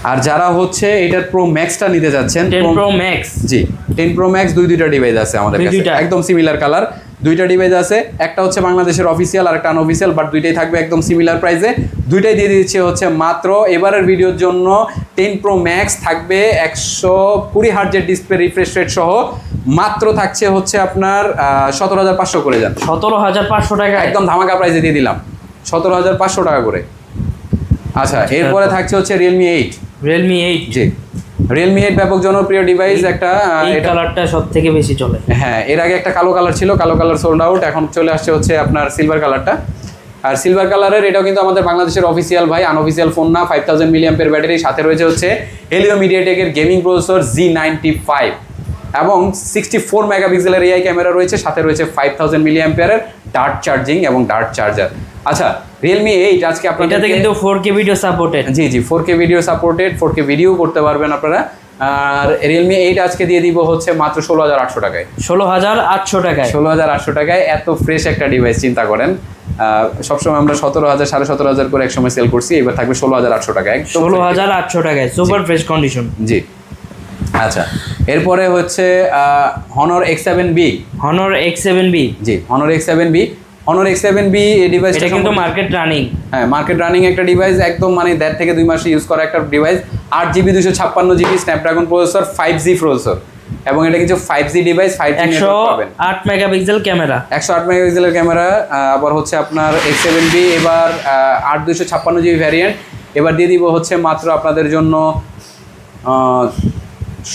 আর যারা হচ্ছে এটার প্রো ম্যাক্সটা নিতে যাচ্ছেন, 10 প্রো ম্যাক্স। জি, 10 প্রো ম্যাক্স দুইটা ডিভাইস আছে আমাদের কাছে, একদম সিমিলার কালার, দুইটা ডিভাইস আছে। একটা হচ্ছে বাংলাদেশের অফিসিয়াল আর একটা আনঅফিসিয়াল, বাট দুইটাই থাকবে একদম সিমিলার প্রাইসে। দুইটাই দিয়ে দিচ্ছে হচ্ছে মাত্র এবারের ভিডিওর জন্য 10 প্রো ম্যাক্স থাকবে 120 হার্জের ডিসপ্লে রিফ্রেশ রেট সহ, মাত্র থাকছে হচ্ছে আপনার 17,500 করে যান। 17,500 টাকা একদম ধামাকা প্রাইসে দিয়ে দিলাম 17,500 টাকা করে। আচ্ছা, এরপরে থাকছে হচ্ছে রিয়েলমি 8। রিয়েলমি 8। জি, রিয়েলমি 8 ব্যাপক জনপ্রিয় ডিভাইস একটা। এই কালারটা সব থেকে বেশি চলে। হ্যাঁ, এর আগে একটা কালো কালার ছিল, কালো কালার সোল্ড আউট, এখন চলে আসছে হচ্ছে আপনার সিলভার কালারটা। আর সিলভার কালারের এটাও কিন্তু আমাদের বাংলাদেশের অফিসিয়াল ভাই, আনঅফিসিয়াল ফোন না। 5000 মিলিঅ্যাম্পিয়ার ব্যাটারি, সাথে রয়েছে হচ্ছে হেলিও মিডিয়াটেকের গেমিং প্রসেসর G95, এবং 64 মেগাপিক্সেলের এআই ক্যামেরা রয়েছে, সাথে রয়েছে 5000 মিলিঅ্যাম্পিয়ারের ডার্ট চার্জিং এবং ডার্ট চার্জার। আচ্ছা, রিয়েলমি 8 আজকে আপনাদের এটাতে কিন্তু 4K ভিডিও সাপোর্টেড। জি জি, 4K video supported, 4K video করতে পারবেন আপনারা। আর রিয়েলমি 8 আজকে দিয়ে দিব হচ্ছে মাত্র 16,800 টাকায়। 16,800 টাকায়। 16,800 টাকায় এত ফ্রেশ একটা ডিভাইস, চিন্তা করেন। সবসময় আমরা 17,000 17,500 করে একসময় সেল করছি, এবার থাকবে 16,800 টাকা, একদম 16,800 টাকায় সুপার ফ্রেশ কন্ডিশন। জি। আচ্ছা, এরপরে হচ্ছে Honor X7B। Honor X7B। জি, Honor X7B। Honor X7B এই ডিভাইসটা এটা কিন্তু মার্কেট রানিং। হ্যাঁ, মার্কেট রানিং একটা ডিভাইস, একদম মানে 1.5 থেকে 2 মাসে ইউজ করা একটা device. 8GB 256GB Snapdragon processor, 5G processor, এবং এটা কিন্তু 5G ডিভাইস, 5G নেটওয়ার্ক পাবেন। 108 মেগাপিক্সেল ক্যামেরা, 108 মেগাপিক্সেলের ক্যামেরা। আবার হচ্ছে আপনার X7B এবার 8 256GB ভ্যারিয়েন্ট, এবার দিয়ে দিব হচ্ছে মাত্র আপনাদের জন্য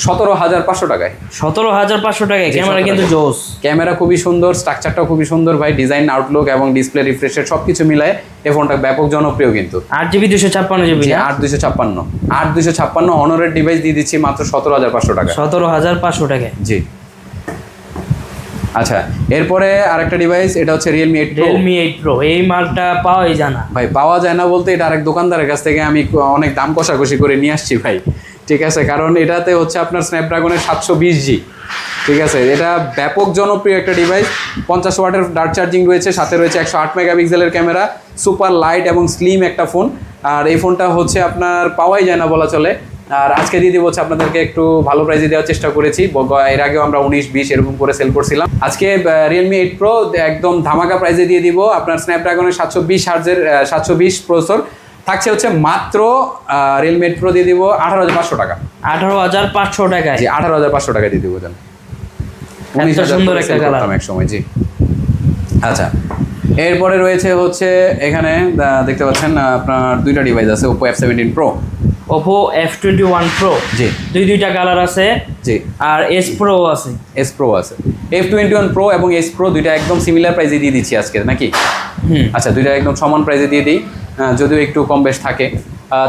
17,500 টাকায়। 17,500 টাকায় ক্যামেরা কিন্তু জোস। ক্যামেরা খুবই সুন্দর, স্ট্রাকচারটাও খুবই সুন্দর ভাই, ডিজাইন, আউটলুক এবং ডিসপ্লে রিফ্রেশের সব কিছু মিলায় এই ফোনটা ব্যাপক জনপ্রিয় কিন্তু। 8GB 256GB, 8 256 অনরের ডিভাইস দিয়ে দিচ্ছি মাত্র 17,500 টাকা। 17,500 টাকায়। জি। আচ্ছা, এরপরে আরেকটা ডিভাইস, এটা হচ্ছে Realme 8 Pro। Realme 8 Pro এই মালটা পাওয়াই যায় না ভাই, পাওয়া যায় না বলতে এটা আরেক দোকানদারের কাছ থেকে আমি অনেক দাম কষাকষি করে নিয়ে আসছি ভাই, ঠিক আছে, কারণ এটাতে হচ্ছে আপনার স্ন্যাপড্রাগনের 720G, ঠিক আছে, এটা ব্যাপক জনপ্রিয় একটা ডিভাইস। 50 ওয়াটের ডার্ট চার্জিং রয়েছে, সাথে রয়েছে 108 মেগাপিক্সেলের ক্যামেরা, সুপার লাইট এবং স্লিম একটা ফোন। আর এই ফোনটা হচ্ছে আপনার পাওয়াই যায় না বলা চলে। আর আজকে দিয়ে দিব হচ্ছে আপনাদেরকে একটু ভালো প্রাইসে দেওয়ার চেষ্টা করেছি, এর আগেও আমরা 19-20 এরকম করে সেল করছিলাম। আজকে Realme 8 Pro একদম ধামাকা প্রাইসে দিয়ে দিব আপনার স্ন্যাপড্রাগনের 720 হার্জের 720 প্রসেসর থাকছে হচ্ছে মাত্র Realme 8 Pro দিয়ে দিব 18,500 টাকা। 18,500 টাকায়? জি, 18,500 টাকা দিয়ে দিব। জান, এত সুন্দর একটা কালার এক সময়। জি। আচ্ছা, এরপরে রয়েছে হচ্ছে এখানে দেখতে পাচ্ছেন আপনার দুইটা ডিভাইস আছে, Oppo F17 Pro, Oppo F21 Pro। জি, দুইটা কালার আছে। জি। আর S Pro আছে। S Pro আছে। F21 Pro এবং S Pro দুইটা একদম সিমিলার প্রাইসে দিয়ে দিচ্ছি আজকে, নাকি? আচ্ছা, দুইটা একদম সমান প্রাইসে দিয়ে দিই, যদিও একটু কম বেশ থাকে।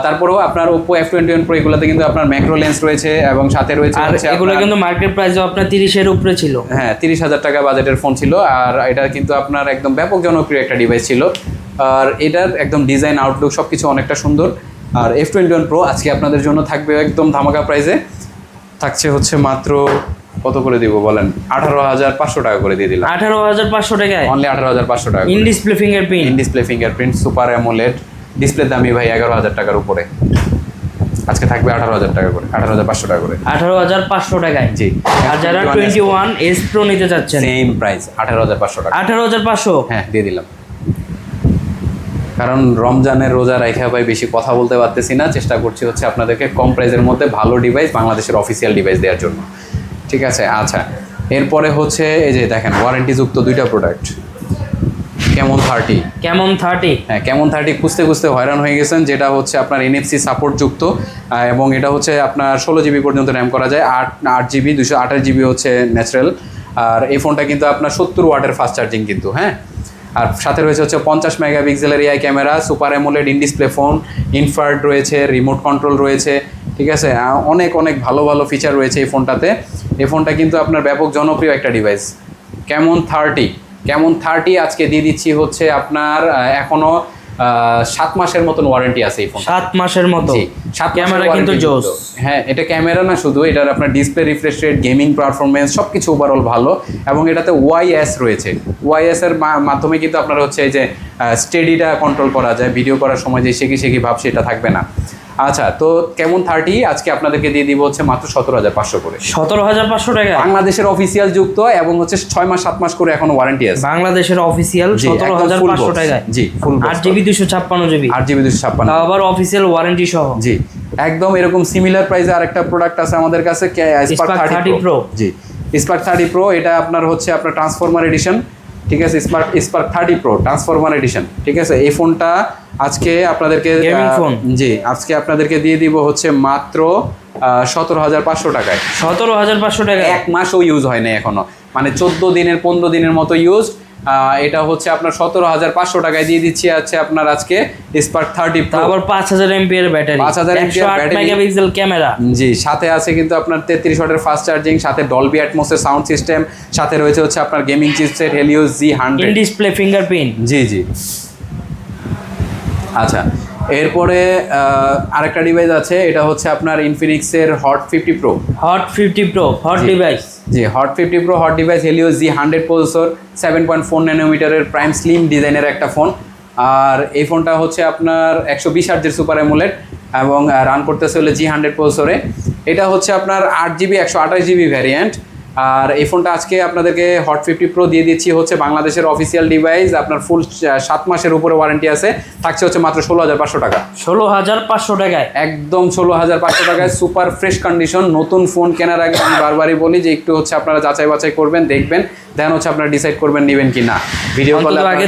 তারপরেও আপনার Oppo F21 Pro এগুলোতে কিন্তু আপনার ম্যাক্রো লেন্স রয়েছে এবং সাথে রয়েছে এগুলো কিন্তু মার্কেট প্রাইসও আপনার 30-এর উপরে ছিল। হ্যাঁ, 30,000 টাকা বাজেটের ফোন ছিল। আর এটা কিন্তু আপনার একদম ব্যাপক জনপ্রিয় একটা ডিভাইস ছিল। আর এটার একদম ডিজাইন, আউটলুক সব কিছু অনেকটা সুন্দর। আর F21 Pro আজকে আপনাদের জন্য থাকবে একদম ধামাকা প্রাইসে, থাকছে হচ্ছে মাত্র কত করে দিব বলেন? 18,500 টাকা করে দিয়ে দিলাম। 18,500 টাকায়? অনলি 18,500 টাকা। In display fingerprint? In display fingerprint, super AMOLED display, দামি ভাই 11,000 টাকার উপরে। আজকে থাকবে 18,000 টাকা করে, 18,500 টাকা করে। 18,500 টাকায়? জি। আর যারা 21S Pro নিতে চাচ্ছেন সেম প্রাইস 18,500 টাকা। 18,500? হ্যাঁ, দিয়ে দিলাম। কারণ রমজানের রোজা রাইখা ভাই বেশি কথা বলতে পারতেছি না, চেষ্টা করছি হচ্ছে আপনাদেরকে কম প্রাইসের মধ্যে ভালো ডিভাইস, বাংলাদেশের অফিসিয়াল ডিভাইস দেওয়ার জন্য, ঠিক আছে। আচ্ছা, এরপরে হচ্ছে এই যে দেখেন ওয়ারেন্টিযুক্ত দুইটা প্রোডাক্ট, Camon 30। Camon 30? হ্যাঁ, Camon 30 খুঁজতে খুঁজতে হয়রান হয়ে গেছেন, যেটা হচ্ছে আপনার NFC সাপোর্ট যুক্ত এবং এটা হচ্ছে আপনার 16GB পর্যন্ত র্যাম করা যায়, 8GB 228GB হচ্ছে ন্যাচারাল। আর এই ফোনটা কিন্তু আপনার 70 ওয়াটের ফাস্ট চার্জিং কিন্তু, হ্যাঁ। আর সাথে রয়েছে হচ্ছে 50 মেগাপিক্সেলের AI camera, super AMOLED in display phone, infrared রয়েছে, রিমোট কন্ট্রোল রয়েছে, ঠিক আছে, অনেক অনেক ভালো ভালো ফিচার রয়েছে এই ফোনটাতে। এই ফোনটা কিন্তু আপনার ব্যাপক জনপ্রিয় একটা ডিভাইস, Camon 30। Camon 30 আজকে দিয়ে দিচ্ছি হচ্ছে আপনার এখনো 7 মাসের মতন ওয়ারেন্টি আছে এই ফোন। 7 মাসের মতো? জি, 7 ক্যামেরা কিন্তু জোস। হ্যাঁ, এটা ক্যামেরা না শুধু, এটার আপনার display refresh rate, gaming performance সব কিছু ওভারঅল ভালো। এবং এটাতে ওয়াইএস রয়েছে, ওয়াইএস এর মাধ্যমে কিন্তু আপনার হচ্ছে এই যে স্টেডিটা কন্ট্রোল করা যায়, ভিডিও করার সময় যে শেখি ভাব সেটা থাকবে না। আচ্ছা, তো Camon 30 আজকে আপনাদেরকে দিয়ে দিব হচ্ছে মাত্র 17,500 করে। 17,500 টাকা? বাংলাদেশের অফিসিয়াল যুক্ত এবং হচ্ছে 6 মাস 7 মাস করে এখনো ওয়ারেন্টি আছে। বাংলাদেশের অফিসিয়াল 17,500 টাকায়? জি, ফুল 8GB 256GB? 8GB 256, আবার অফিসিয়াল ওয়ারেন্টি সহ? জি, একদম এরকম সিমিলার প্রাইসে আরেকটা প্রোডাক্ট আছে আমাদের কাছে, Spark 30 Pro। জি, Spark 30 Pro, এটা আপনার হচ্ছে আপনার ট্রান্সফরমার এডিশন, ঠিক আছে। Spark 30 Pro ট্রান্সফরমার এডিশন, ঠিক আছে। এই ফোনটা আজকে আপনাদেরকে জি আজকে আপনাদেরকে দিয়ে দিব হচ্ছে মাত্র 17,500 টাকায়। 17,500 টাকায়? 1 মাসও ইউজ হয় না এখনো, মানে 14 দিনের 15 দিনের মতো ইউজ। এটা হচ্ছে আপনার 17,500 টাকায় দিয়ে দিচ্ছি আছে আপনার আজকে Spark 30 Pro। আবার 5000 mAh ব্যাটারি, 5000 108 মেগাপিক্সেল ক্যামেরা। জি, সাথে আছে কিন্তু আপনার 33 ওয়াটের ফাস্ট চার্জিং, সাথে ডলবি অ্যাটমসের সাউন্ড সিস্টেম, সাথে রয়েছে হচ্ছে আপনার gaming chipset Helios G100, in display fingerprint. জি জি। আচ্ছা, এরপরে আরেকটা ডিভাইস আছে, এটা হচ্ছে আপনার ইনফিনিক্সের Hot 50 Pro। Hot 50 Pro hot device? জি, Hot 50 Pro hot device, Helios G100 processor, 7.4 ন্যানোমিটারের প্রাইম স্লিম ডিজাইনের একটা ফোন। আর এই ফোনটা হচ্ছে আপনার 120 হার্জের সুপার অ্যামোলেড এবং রান করতেছে হলে G100 প্রসেসরে। এটা হচ্ছে আপনার 8GB 128GB ভ্যারিয়েন্ট। আর এই ফোনটা আজকে আপনাদেরকে Hot 50 Pro দিয়ে দিচ্ছি হচ্ছে বাংলাদেশের অফিসিয়াল ডিভাইস, আপনার ফুল 7 মাসের উপরে ওয়ারেন্টি আছে, থাকছে হচ্ছে মাত্র 16,500 টাকা। 16,500 টাকায়? একদম 16,500 টাকায়, সুপার ফ্রেশ কন্ডিশন। নতুন ফোন কেনার আগে আমি বারবারই বলি যে একটু হচ্ছে আপনারা যাচাই বাছাই করবেন, দেখবেন, দেন হচ্ছে আপনারা ডিসাইড করবেন নেবেন কি না। ভিডিও কলে আগে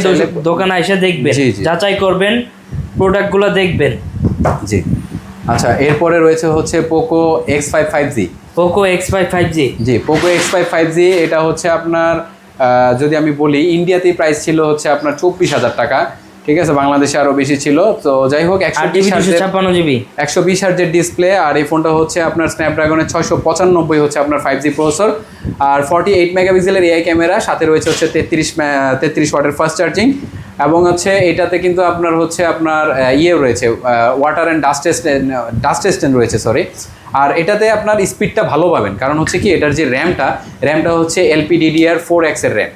দোকানে এসে দেখবেন, যাচাই করবেন, প্রোডাক্টগুলো দেখবেন। জি, আচ্ছা, এরপরে রয়েছে হচ্ছে Poco X5 5G। Poco X5 5G। জি, পোকো X5 5G এটা হচ্ছে আপনার যদি আমি বলি ইন্ডিয়াতেই প্রাইস ছিল হচ্ছে আপনার 24,000 টাকা, ঠিক আছে, বাংলাদেশে আরও বেশি ছিল। তো যাই হোক 120 হার্জের ডিসপ্লে, আর এই ফোনটা হচ্ছে আপনার স্ন্যাপড্রাগনের 695 হচ্ছে আপনার 5G প্রসেসর, আর 48 মেগাপিক্সেলের এআই ক্যামেরা, সাথে রয়েছে হচ্ছে 33 ওয়াটের ফাস্ট চার্জিং, এবং হচ্ছে এটাতে কিন্তু আপনার হচ্ছে আপনার রয়েছে ওয়াটার অ্যান্ড ডাস্ট রেজিস্ট্যান্ট রয়েছে, সরি। আর এটাতে আপনার স্পিডটা ভালো পাবেন, কারণ হচ্ছে কি এটার যে র্যামটা হচ্ছে LPDDR4X এর র্যাম,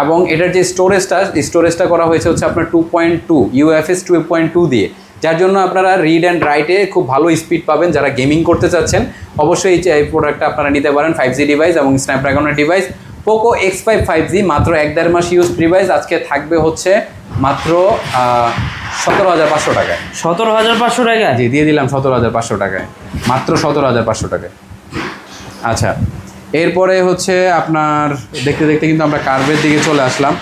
এবং এটার যে স্টোরেজটা করা হয়েছে হচ্ছে আপনার 2.2 UFS 2.2 দিয়ে, যার জন্য আপনারা রিড অ্যান্ড রাইটে খুব ভালো স্পিড পাবেন। যারা গেমিং করতে চাচ্ছেন অবশ্যই এই প্রোডাক্টটা আপনারা নিতে পারেন, 5G ডিভাইস এবং স্ন্যাপড্রাগনের ডিভাইস। পোকো X5 5G মাত্র 1.5 মাস ইউজ ডিভাইস, আজকে থাকবে হচ্ছে মাত্র 17,500 টাকায়। 17,500 টাকা? জি, দিয়ে দিলাম 17,500 টাকায়, মাত্র 17,500 টাকায়। আচ্ছা, এরপরে হচ্ছে আপনার দেখতে দেখতে কিন্তু আমরা কার্ভের দিকে চলে আসলাম।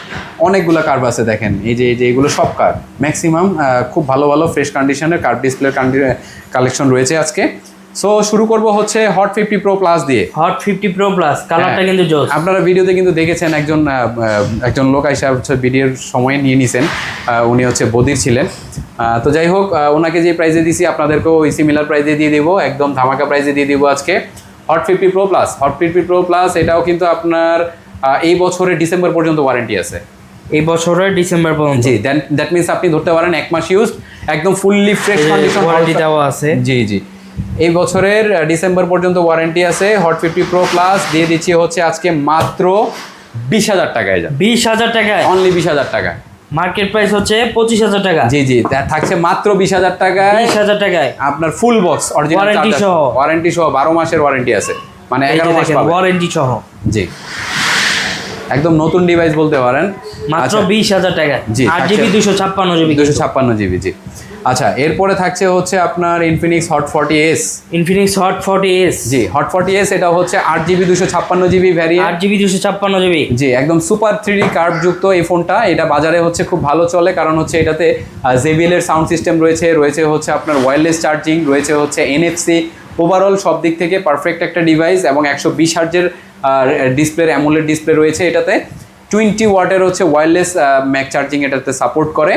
অনেকগুলো কার্ভ আছে, দেখেন এই যে এগুলো সব কার্ভ, ম্যাক্সিমাম খুব ভালো ফ্রেশ কন্ডিশনের কার্ভ ডিসপ্লের কালেকশন রয়েছে আজকে। সো শুরু করব হচ্ছে হট 50 প্রো প্লাস দিয়ে। হট 50 প্রো প্লাস, কালারটা কিন্তু জোস। আপনারা ভিডিওতে কিন্তু দেখেছেন একজন লোক আইসা হচ্ছে ভিডিওর সময় নিয়ে নিছেন, উনি হচ্ছে বদির ছিলেন। তো যাই হোক, ওনাকে যে প্রাইজে দিছি আপনাদেরকেও ওই সিমিলার প্রাইজে দিয়ে দিব, একদম ধামাকা প্রাইজে দিয়ে দিব আজকে। হট 50 প্রো প্লাস, এটাও কিন্তু আপনার এই বছরের ডিসেম্বর পর্যন্ত ওয়ারেন্টি আছে। এই বছরের ডিসেম্বর পর্যন্ত? জি, দ্যাট মিনস আপনি ধরতে পারেন 1 মাস ইউজ, একদম ফুললি ফ্রেশ কন্ডিশন ওয়ারেন্টি দেওয়া আছে। জি, এই বছরের ডিসেম্বর পর্যন্ত ওয়ারেন্টি আছে। হট 50 প্রো প্লাস দিয়ে দিচ্ছি হচ্ছে আজকে মাত্র 20,000 টাকায়। 20,000 টাকায়? অনলি 20,000 টাকা। মার্কেট প্রাইস হচ্ছে 25,000 টাকা। জি, থাকছে মাত্র 20,000 টাকায়। 20,000 টাকায় আপনার ফুল বক্স অরিজিনাল ওয়ারেন্টি সহ 12 মাসের ওয়ারেন্টি আছে, মানে 11 মাস পাবেন ওয়ারেন্টি সহ। জি, একদম নতুন ডিভাইস বলতে পারেন, মাত্র 20,000 টাকা। 8GB 256GB। জি, আচ্ছা, এরপরে থাকছে হচ্ছে আপনার ইনফিনিক্স হট 40S। জি, হট 40S এটা হচ্ছে 8GB 256GB variant. 8GB 256GB। জি, একদম সুপার 3D কার্ভ যুক্ত এই ফোনটা। এটা বাজারে হচ্ছে খুব ভালো চলে, কারণ হচ্ছে এটাতে JBL এর সাউন্ড সিস্টেম রয়েছে হচ্ছে আপনার ওয়্যারলেস চার্জিং, রয়েছে হচ্ছে NFC। ওভারঅল সব দিক থেকে পারফেক্ট একটা ডিভাইস, এবং 120 হার্জের অ্যামোলেড ডিসপ্লে রয়েছে এটাতে। 20 ওয়াটের হচ্ছে ওয়্যারলেস ম্যাক চার্জিং এটাতে সাপোর্ট করে।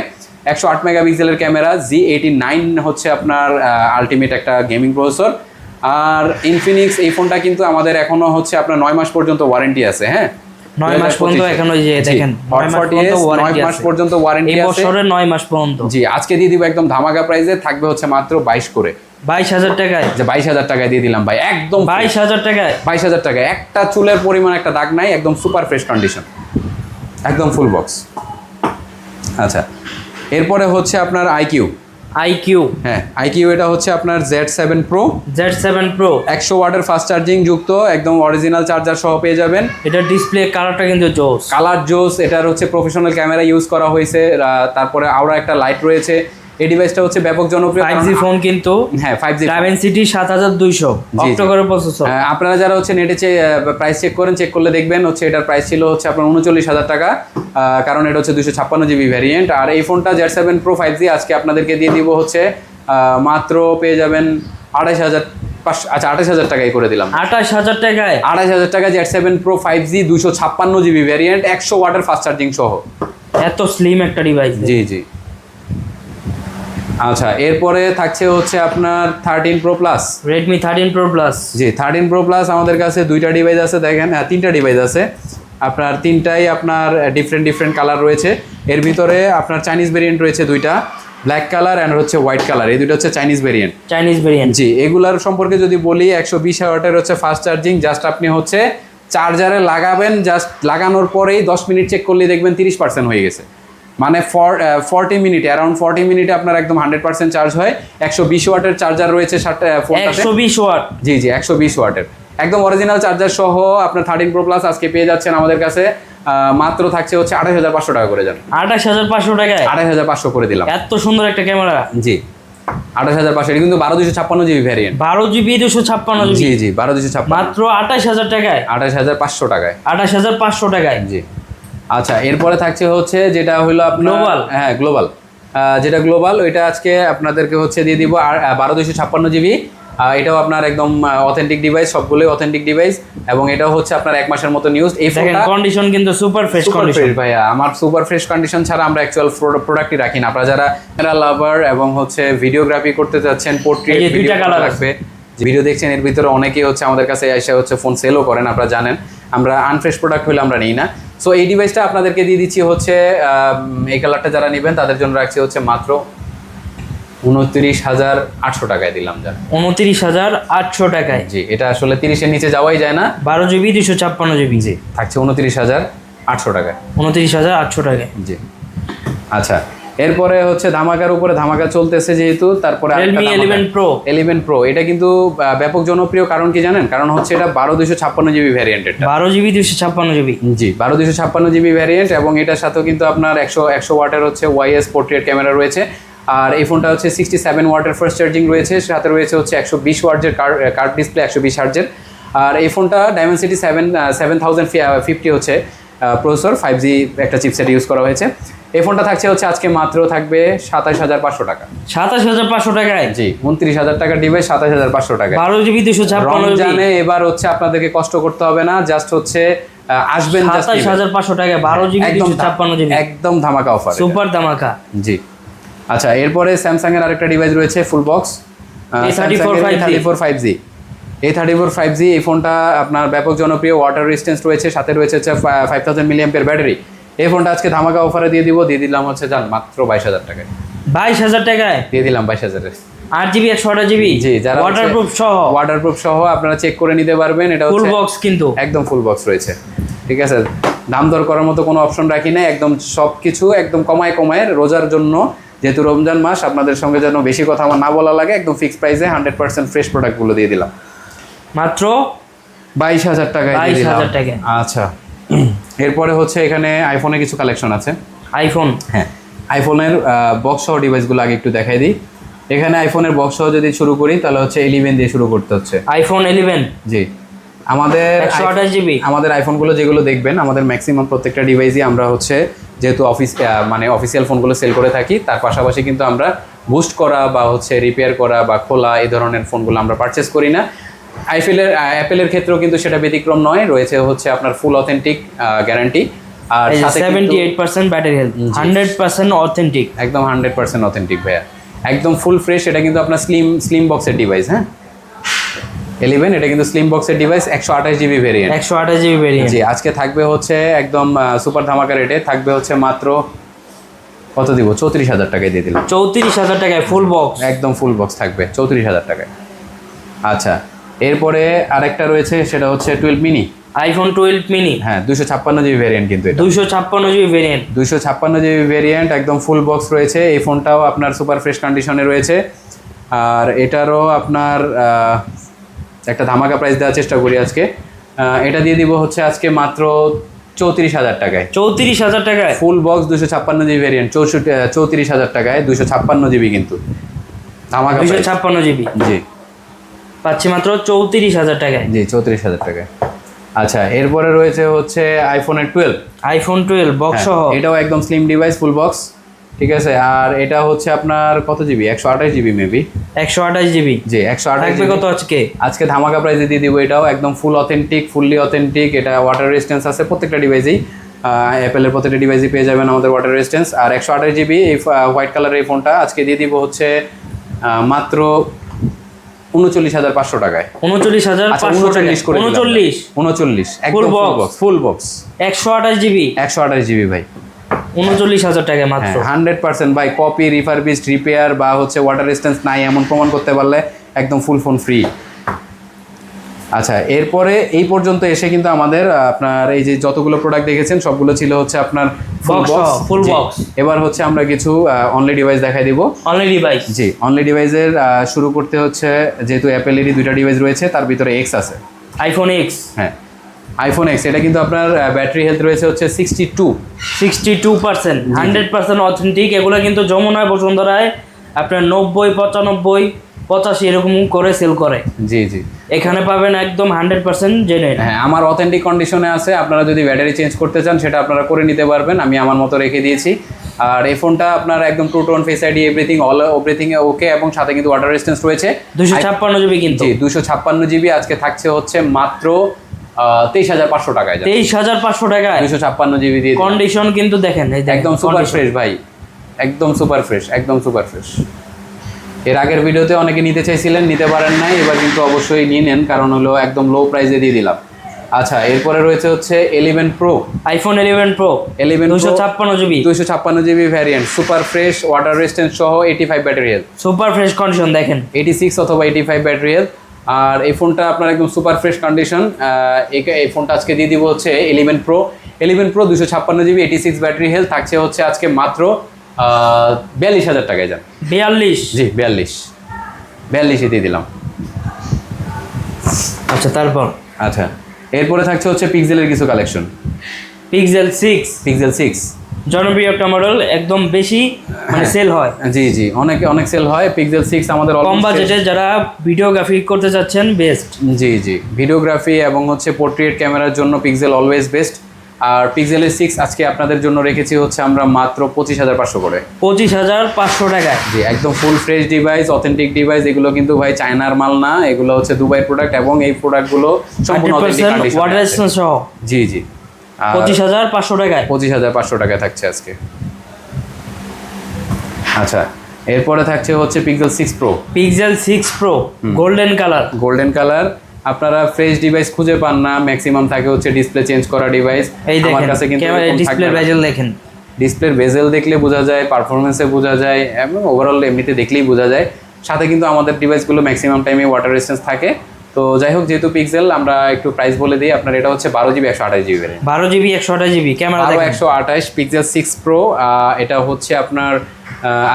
108 মেগাপিক্সেলের ক্যামেরা, Z89 হচ্ছে আপনার আলটিমেট একটা গেমিং প্রসেসর। আর ইনফিনিক্স এই ফোনটা কিন্তু আমাদের এখনো হচ্ছে আপনার 9 মাস পর্যন্ত ওয়ারেন্টি আছে। হ্যাঁ, 9 মাস পর্যন্ত এখনো, যে দেখেন 9 মাস পর্যন্ত ওয়ারেন্টি আছে, এই বছরের 9 মাস পর্যন্ত। জি, আজকে দিয়ে দিব একদম ধামাকা প্রাইসে, থাকবে হচ্ছে মাত্র 22 করে। 22,000 টাকায়? যে 22,000 টাকায় দিয়ে দিলাম ভাই, একদম 22,000 টাকায়। 22,000 টাকায়, একটা চুলের পরিমাণ একটা দাগ নাই, একদম সুপার ফ্রেশ কন্ডিশন, একদম ফুল বক্স। আচ্ছা, এরপরে হচ্ছে আপনার IQ। হ্যাঁ, IQ এটা হচ্ছে আপনার Z7 Pro। 100 ওয়াটের ফাস্ট চার্জিং যুক্ত, একদম অরিজিনাল চার্জার সহ পেয়ে যাবেন। এটার ডিসপ্লে কালারটা কিন্তু জোস। এটার হচ্ছে প্রফেশনাল ক্যামেরা ইউজ করা হয়েছে, তারপরে আরও একটা লাইট রয়েছে। এই ডিভাইসটা হচ্ছে ব্যাপক জনপ্রিয় 5G ফোন কিন্তু। হ্যাঁ, 5G Dimensity 7200 অক্টোকোরের প্রসেসর। আপনারা যারা হচ্ছে নেটে প্রাইস চেক করলে দেখবেন হচ্ছে এটার প্রাইস ছিল হচ্ছে আপনার 39,000 টাকা, কারণ এটা হচ্ছে 256GB ভ্যারিয়েন্ট। আর এই ফোনটা Z7 Pro 5G আজকে আপনাদেরকে দিয়ে দিব হচ্ছে মাত্র পেয়ে যাবেন 28,000। আচ্ছা, 28,000 টাকায় করে দিলাম। 28,000 টাকায়? 28,000 টাকা Z7 Pro 5G 256GB variant, 100 ওয়াটের ফাস্ট চার্জিং সহ। এত স্লিম একটা ডিভাইস। জি। আচ্ছা, এরপরে থাকছে হচ্ছে আপনার 13 Pro Plus। Redmi 13 Pro Plus। জি, 13 Pro Plus আমাদের কাছে 2টা ডিভাইস আছে, দেখেন 3টা ডিভাইস আছে আপনার, 3টাই আপনার ডিফারেন্ট কালার রয়েছে। এর ভিতরে আপনার চাইনিজ ভেরিয়েন্ট রয়েছে 2টা, ব্ল্যাক কালার অ্যান্ড হচ্ছে হোয়াইট কালার, এই দুটো হচ্ছে চাইনিজ ভেরিয়েন্ট। জি, এগুলার সম্পর্কে যদি বলি 120 ওয়াটের হচ্ছে ফাস্ট চার্জিং, জাস্ট আপনি হচ্ছে চার্জারে লাগাবেন, জাস্ট লাগানোর পরেই 10 মিনিট চেক করলেই দেখবেন 30% হয়ে গেছে, মানে 40 মিনিটে, অ্যারাউন্ড 40 মিনিটে আপনার একদম 100% চার্জ হয়। 120 ওয়াটের চার্জার রয়েছে 120 ওয়াট? জি, 120 ওয়াটের একদম অরিজিনাল চার্জার সহ আপনার 13 Pro Plus আজকে পেয়ে যাচ্ছেন আমাদের কাছে। মাত্র থাকছে হচ্ছে 28,500 টাকা করে। যান 28,500 টাকায়? 28,500 করে দিলাম। এত সুন্দর একটা ক্যামেরা। জি, 28,500। এটা কিন্তু 12/256GB ভ্যারিয়েন্ট। 12GB 256GB? জি, 12/256। মাত্র 28,000 টাকায়? 28,500 টাকায়। 28,500 টাকায়। জি, আচ্ছা, এরপরে থাকছে হচ্ছে যেটা হলো আপনার গ্লোবাল। হ্যাঁ, গ্লোবাল। যেটা গ্লোবাল ওইটা আজকে আপনাদেরকে হচ্ছে দিয়ে দিব আর 12/256 জিবি। এটাও আপনার একদম অথেন্টিক ডিভাইস, সবগুলোই অথেন্টিক ডিভাইস এবং এটাও হচ্ছে আপনার 1 মাসের মতো নিউজ। এই ফোনটা কন্ডিশন কিন্তু সুপার ফ্রেশ কন্ডিশন ভাইয়া, আমার সুপার ফ্রেশ কন্ডিশন ছাড়া আমরা অ্যাকচুয়াল প্রোডাক্টই রাখি না। আপনারা যারা ক্যামেরা লাভার এবং হচ্ছে ভিডিওগ্রাফি করতে যাচ্ছেন, পোর্ট্রেট ভিডিও রাখবে, ভিডিও দেখছেন, এর ভিতরে অনেকেই হচ্ছে আমাদের কাছে এসে হচ্ছে ফোন সেলও করেন, আপনারা জানেন আমরা আনফ্রেশ প্রোডাক্ট হলে আমরা নিই না। সো এই ডিভাইসটা আপনাদেরকে দিয়ে দিচ্ছি হচ্ছে এই কালারটা যারা নেবেন তাদের জন্য রাখছি হচ্ছে মাত্র 29,800 টাকায় দিলাম। যা 29,800 টাকায়। জি, এটা আসলে 30-এর নিচে যাওয়াই যায় না। 12 জিবি 256 জিবি। জি, থাকছে 29,800 টাকায়। 29,800 টাকায়। জি, আচ্ছা এরপরে হচ্ছে ধামাকার উপরে ধামাকা চলতেছে যেহেতু, তারপরে Realme 11 Pro এটা কিন্তু ব্যাপক জনপ্রিয়। কারণ কি জানেন? কারণ হচ্ছে এটা 12/256 জিবি ভ্যারিয়েন্ট। 12 GB 256 GB. জি, 12/256 জিবি ভ্যারিয়েন্ট এবং এটার সাথেও কিন্তু আপনার 100 ওয়াটের হচ্ছে ওয়াইএস পোর্ট্রেট ক্যামেরা রয়েছে। আর এই ফোনটা হচ্ছে 67 ওয়াটের ফার্স্ট চার্জিং রয়েছে, সাথে রয়েছে হচ্ছে 120 ওয়াটের কার্ভ ডিসপ্লে, 120 হার্জের। আর এই ফোনটা Dimensity 7050 হচ্ছে প্রসেসর, 5G একটা চিপসেট ইউজ করা হয়েছে। এই ফোনটা থাকছে হচ্ছে আজকে মাত্র থাকবে 27,500 টাকা। 27,500 টাকায়? জি, 29,000 টাকার ডিভাইস 27,500 টাকা। 12 জিবি 256 জিবি। জানে এবার হচ্ছে আপনাদেরকে কষ্ট করতে হবে না, জাস্ট হচ্ছে আসবেন, 27,500 টাকায় 12 জিবি 256 জিবি, একদম ধামাকা অফার, সুপার ধামাকা। জি। আচ্ছা এরপরে স্যামসাং এর আরেকটা ডিভাইস রয়েছে full box, A34 5G। A34 5G এই ফোনটা আপনার ব্যাপক জনপ্রিয়, ওয়াটার রেজিস্ট্যান্স রয়েছে, সাথে রয়েছে হচ্ছে 5000 মিলিঅ্যাম্পিয়ার ব্যাটারি। এই ফোনটা আজকে ধামাকা অফারে দিয়ে দিলাম হচ্ছে জান মাত্র 22,000 টাকায়। 22,000 টাকায় দিয়ে দিলাম 22,000-এর 8 জিবি 128 জিবি। জি, যারা ওয়াটারপ্রুফ সহ আপনারা চেক করে নিতে পারবেন। এটা ফুল বক্স, কিন্তু একদম ফুল বক্স রয়েছে, ঠিক আছে। দাম দর করার মতো কোনো অপশন রাখি না, একদম সবকিছু একদম কমায় রোজার জন্য, যেহেতু রমজান মাস, আপনাদের সঙ্গে যেন বেশি কথা আমার না বলা লাগে, একদম ফিক্সড প্রাইসে 100% ফ্রেশ প্রোডাক্টগুলো দিয়ে দিলাম মাত্র 22,000 টাকায়। 22,000 টাকায়। আচ্ছা এরপরে হচ্ছে এখানে আইফোনের কিছু কালেকশন আছে। আইফোন, হ্যাঁ, আইফোনের বক্স সহ ডিভাইসগুলো আগে একটু দেখাই দিই। এখানে আইফোনের বক্স সহ যদি শুরু করি তাহলে হচ্ছে 11 দিয়ে শুরু করতে হচ্ছে। আইফোন 11। জি, আমাদের 128 জিবি। আমাদের আইফোনগুলো যেগুলো দেখবেন, আমাদের ম্যাক্সিমাম প্রত্যেকটা ডিভাইসই আমরা হচ্ছে যেহেতু অফিসিয়াল ফোনগুলো সেল করে থাকি, তার পাশাপাশি কিন্তু আমরা বুস্ট করা বা হচ্ছে রিপেয়ার করা বা খোলা এই ধরনের ফোনগুলো আমরা পারচেস করি না। অ্যাপেলের ক্ষেত্রেও কিন্তু সেটা ব্যতিক্রম নয়, রয়েছে হচ্ছে আপনার ফুল অথেন্টিক গ্যারান্টি। আর 78% ব্যাটারি হেলথ, 100% অথেন্টিক, একদম 100% অথেন্টিক ভাইয়া, একদম ফুল ফ্রেশ। এটা কিন্তু আপনার স্লিম বক্সের ডিভাইস। হ্যাঁ, 11 এটা কিন্তু স্লিম বক্সের device, 128 GB variant. 128 GB variant. জি, আজকে থাকবে হচ্ছে একদম সুপার ধামাকা রেটে, থাকবে হচ্ছে মাত্র কত দিব? 34,000 টাকায় দিয়ে দিলাম। 34,000 টাকায় ফুল বক্স, একদম ফুল বক্স থাকবে 34,000 টাকায়। আচ্ছা এরপরে আরেকটা রয়েছে, সেটা হচ্ছে 12 মিনি, আইফোন 12 মিনি। হ্যাঁ, 256 জিবি ভেরিয়েন্ট, কিন্তু এটা 256 জিবি ভেরিয়েন্ট। 256 জিবি ভেরিয়েন্ট, একদম ফুল বক্স রয়েছে। এই ফোনটাও আপনার সুপার ফ্রেশ কন্ডিশনে রয়েছে। আর এটারও আপনার একটা ধামাকা প্রাইস দেওয়ার চেষ্টা করি আজকে। এটা দিয়ে দিব হচ্ছে আজকে মাত্র 34,000 টাকায়। 34,000 টাকায় ফুল বক্স 256 জিবি ভেরিয়েন্ট, 34,000 টাকায় 256 জিবি, কিন্তু ধামাকা 256 জিবি। জি, পাচ্ছি মাত্র 34,000 টাকায়। জি, 34,000 টাকায়। আচ্ছা এরপরে রয়েছে হচ্ছে আইফোনের 12, আইফোন 12 বক্স সহ। এটাও একদম স্লিম ডিভাইস, ফুল বক্স, ঠিক আছে। আর এটা হচ্ছে আপনার কত জিবি? 128 GB maybe. 128 জিবি। জি, 128 জিবি। কত আজকে ধামাকা প্রাইসে দিয়ে দিব। এটাও একদম ফুললি অথেন্টিক। এটা ওয়াটার রেজিস্ট্যান্স আছে প্রত্যেকটা ডিভাইসেই, অ্যাপেলের প্রত্যেকটা ডিভাইসই পেয়ে যাবেন আমাদের ওয়াটার রেজিস্ট্যান্স। আর 128 জিবি এই হোয়াইট কালারের এই ফোনটা আজকে দিয়ে দিব হচ্ছে মাত্র 39,500 টাকায়। 39,500 টাকা। 39 একদম ফুল বক্স 128 জিবি। 128 জিবি ভাই, 39,000 টাকা মাত্র। 100% ভাই, কপি, রিফারবিশড, রিপেয়ার বা হচ্ছে ওয়াটার রেজিস্ট্যান্স নাই এমন প্রমাণ করতে পারলে একদম ফুল ফোন ফ্রি। আচ্ছা এরপরে এই পর্যন্ত এসে কিন্তু আমাদের আপনার এই যে যতগুলো প্রোডাক্ট দেখেছেন সবগুলো ছিল হচ্ছে আপনার ফুল বক্স। এবার হচ্ছে আমরা কিছু অনলি ডিভাইস দেখাই দিব। অনলি ডিভাইস, জি, অনলি ডিভাইসের শুরু করতে হচ্ছে, যেহেতু অ্যাপেলেরই দুইটা ডিভাইস রয়েছে, তার ভিতরে এক্স আছে, আইফোন এক্স। হ্যাঁ, আইফোন এক্স। এটা কিন্তু আপনার ব্যাটারি হেলথ রয়েছে হচ্ছে 62%, 100% অথেন্টিক। এগুলো কিন্তু যমুনায়, বসুন্ধরায় আপনার 90, 95, 85 এরকম করে সেল করে। জি জি, এখানে পাবেন একদম 100% জেনুইন। হ্যাঁ, আমার অথেন্টিক কন্ডিশনে আছে। আপনারা যদি ব্যাটারি চেঞ্জ করতে চান সেটা আপনারা করে নিতে পারবেন, আমি আমার মতো রেখে দিয়েছি। আর এই ফোনটা আপনার একদম two tone face ID everything okay এবং সাথে কিন্তু ওয়াটার রেজিস্ট্যান্স রয়েছে 256 জিবি কিন্তু। জি 256 জিবি আজকে থাকছে হচ্ছে মাত্র 23,500 টাকায়। 23,500 টাকায় 256 জিবি দিয়ে কন্ডিশন কিন্তু দেখেন, এই দেখেন, একদম সুপার ফ্রেশ ভাই, একদম সুপার ফ্রেশ, একদম সুপার ফ্রেশ। এর আগের ভিডিওতে অনেকে নিতে চাইছিলেন, নিতে পারেন নাই, এবার কিন্তু অবশ্যই নিয়ে নেন, কারণ হলো একদম লো প্রাইসে দিয়ে দিলাম। আচ্ছা, এরপরে রয়েছে হচ্ছে 11 pro, iPhone 11 pro 256 GB 256 GB variant, super fresh, water resistance সহ 85 battery health, super fresh condition দেখেন, 86 অথবা 85 ব্যাটারি হেলথ। আর এই ফোনটা আপনার একদম সুপার ফ্রেশ কন্ডিশন। এই ফোনটা আজকে দিয়ে দিব হচ্ছে 11 প্রো 256 জিবি 86 ব্যাটারি হেলথ, থাকছে হচ্ছে আজকে মাত্র 42,000 টাকায়। যান 42, জি 42 দিয়ে দিলাম। আচ্ছা তারপর আচ্ছা, এরপরে থাকছে হচ্ছে পিক্সেলের কিছু কালেকশন। পিক্সেল 6 জনপ্রিয় একটা মডেল, একদম বেশি মানে সেল হয়। জি জি, অনেক সেল হয়। পিক্সেল 6 আমাদের কম বাজেটে যারা ভিডিওগ্রাফি করতে চাচ্ছেন বেস্ট। জি জি, ভিডিওগ্রাফি এবং হচ্ছে পোর্ট্রেট ক্যামেরার জন্য পিক্সেল অলওয়েজ বেস্ট। আর পিক্সেলের 6 আজকে আপনাদের জন্য রেখেছি হচ্ছে আমরা মাত্র 25,500 করে। 25,500 টাকায়। জি, একদম full fresh device, authentic device. এগুলো কিন্তু ভাই চায়নার মাল না, এগুলো হচ্ছে দুবাই প্রোডাক্ট এবং এই প্রোডাক্টগুলো সম্পূর্ণ অথেন্টিক কন্ডিশন। ওয়াটার রেজিস্ট্যান্স সহ। জি জি, 25,500 টাকায়। 25,500 টাকায় থাকছে আজকে। আচ্ছা, এরপরে থাকছে হচ্ছে pixel 6 pro. Pixel 6 pro golden colour. আপনারা ফ্রেশ ডিভাইস খুঁজে পান না, ম্যাক্সিমাম থাকে হচ্ছে ডিসপ্লে চেঞ্জ করা ডিভাইস। এই দেখেন, ডিসপ্লে বেজেল দেখেন, ডিসপ্লের বেজেল দেখলে বোঝা যায়, পারফরমেন্সে বোঝা যায় এবং ওভারঅল এমনিতে দেখলেই বোঝা যায়। সাথে কিন্তু আমাদের ডিভাইসগুলো ম্যাক্সিমাম টাইমে ওয়াটার রেজিস্ট্যান্স থাকে। তো যাই হোক, যেহেতু পিক্সেল, আমরা একটু প্রাইস বলে দিই। আপনার এটা হচ্ছে 12 GB 128 GB, 128 GB camera, 128 pixel 6 pro. এটা হচ্ছে আপনার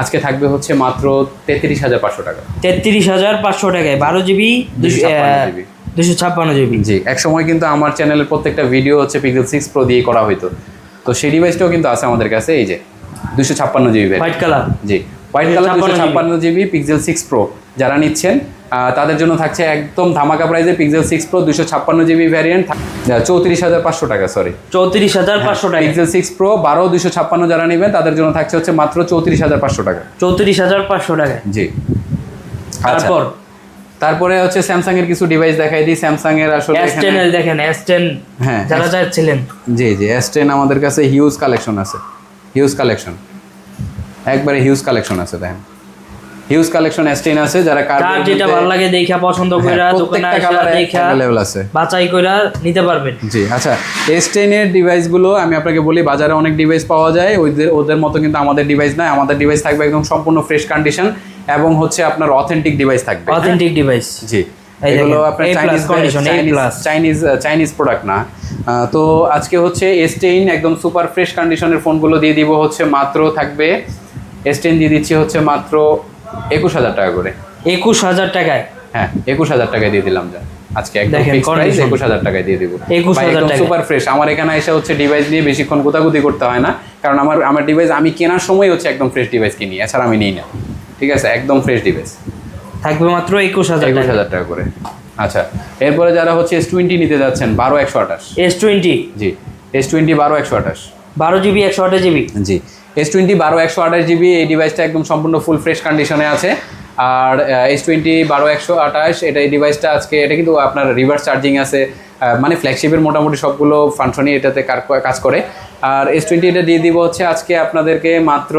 আজকে থাকবে হচ্ছে মাত্র 33,500 টাকা। 33,500 টাকায় 12 জিবি 256 জিবি। জি, এক সময় কিন্তু আমার চ্যানেলের প্রত্যেকটা ভিডিও হচ্ছে পিক্সেল 6 প্রো দিয়ে করা হতো। তো সেই ডিভাইসটাও কিন্তু আছে আমাদের কাছে, এই যে 256 জিবি হোয়াইট কালার। জি, white colour 256 GB pixel 6 pro যারা নিচ্ছেন তাদের জন্য থাকছে একদম ধামাকা প্রাইসে পিক্সেল 6 প্রো 256 জিবি ভ্যারিয়েন্ট, 34,500 টাকা। সরি, 34,500 টাকা। পিক্সেল 6 প্রো 12 256 যারা নেবেন তাদের জন্য থাকছে হচ্ছে মাত্র 34,500 টাকা। 34,500 টাকা। জি, তারপরে হচ্ছে স্যামসাং এর কিছু ডিভাইস দেখাই দিই। স্যামসাং এর আসলে S10 এর দেখেন, S10 হ্যাঁ যারা চাচ্ছিলেন, জি জি, S10 আমাদের কাছে হিউজ কালেকশন আছে, একবারে হিউজ কালেকশন আছে। দেখেন, হিউজ কালেকশন S10 আছে। যারা কার যেটা ভালো লাগে দেখা পছন্দ কইরা দোকানে আসা দেখা अवेलेबल আছে, বাছাই কইরা নিতে পারবেন। জি, আচ্ছা, S10 এর ডিভাইসগুলো আমি আপনাকে বলি, বাজারে অনেক ডিভাইস পাওয়া যায়, ওদের মতো কিন্তু আমাদের ডিভাইস না। আমাদের ডিভাইস থাকবে একদম সম্পূর্ণ ফ্রেশ কন্ডিশন এবং হচ্ছে আপনার অথেন্টিক ডিভাইস থাকবে, অথেন্টিক ডিভাইস। জি, এগুলো আপনার চাইনিজ প্রোডাক্ট না। তো আজকে হচ্ছে S10 একদম সুপার ফ্রেশ কন্ডিশনের ফোনগুলো দিয়ে দিব হচ্ছে মাত্র, থাকবে S10 দিয়ে দিচ্ছি হচ্ছে মাত্র 21,000 টাকা করে। 21,000 টাকায়? হ্যাঁ, 21,000 টাকায় দিয়ে দিলাম। যা আজকে একদম ফিক্স প্রাইস 21,000 টাকায় দিয়ে দিব। 21,000 টাকা সুপার ফ্রেশ। আমার এখানে এসে হচ্ছে ডিভাইস নিয়ে বেশিক্ষণ গোতাগুতি করতে হয় না, কারণ আমার ডিভাইস আমি কেনার সময় হচ্ছে একদম ফ্রেশ ডিভাইস কিনি, এছাড়া আমি নিই না। ঠিক আছে, একদম ফ্রেশ ডিভাইস থাকবে মাত্র 21,000 টাকা করে। আচ্ছা, এরপরে যারা হচ্ছে S20 নিতে যাচ্ছেন 12/128, S20, জি, S20 12/128, 12 জিবি 128 জিবি, জি, S20 12/128 জিবি। এই ডিভাইসটা একদম সম্পূর্ণ ফুল ফ্রেশ কন্ডিশনে আছে। আর S20 12/128, এই ডিভাইসটা আজকে, এটা কিন্তু আপনার রিভার্স চার্জিং আছে, মানে ফ্ল্যাগশিপের মোটামুটি সবগুলো ফাংশনই এটাতে কাজ করে। আর S20 এটা দিয়ে দিব হচ্ছে আজকে আপনাদেরকে মাত্র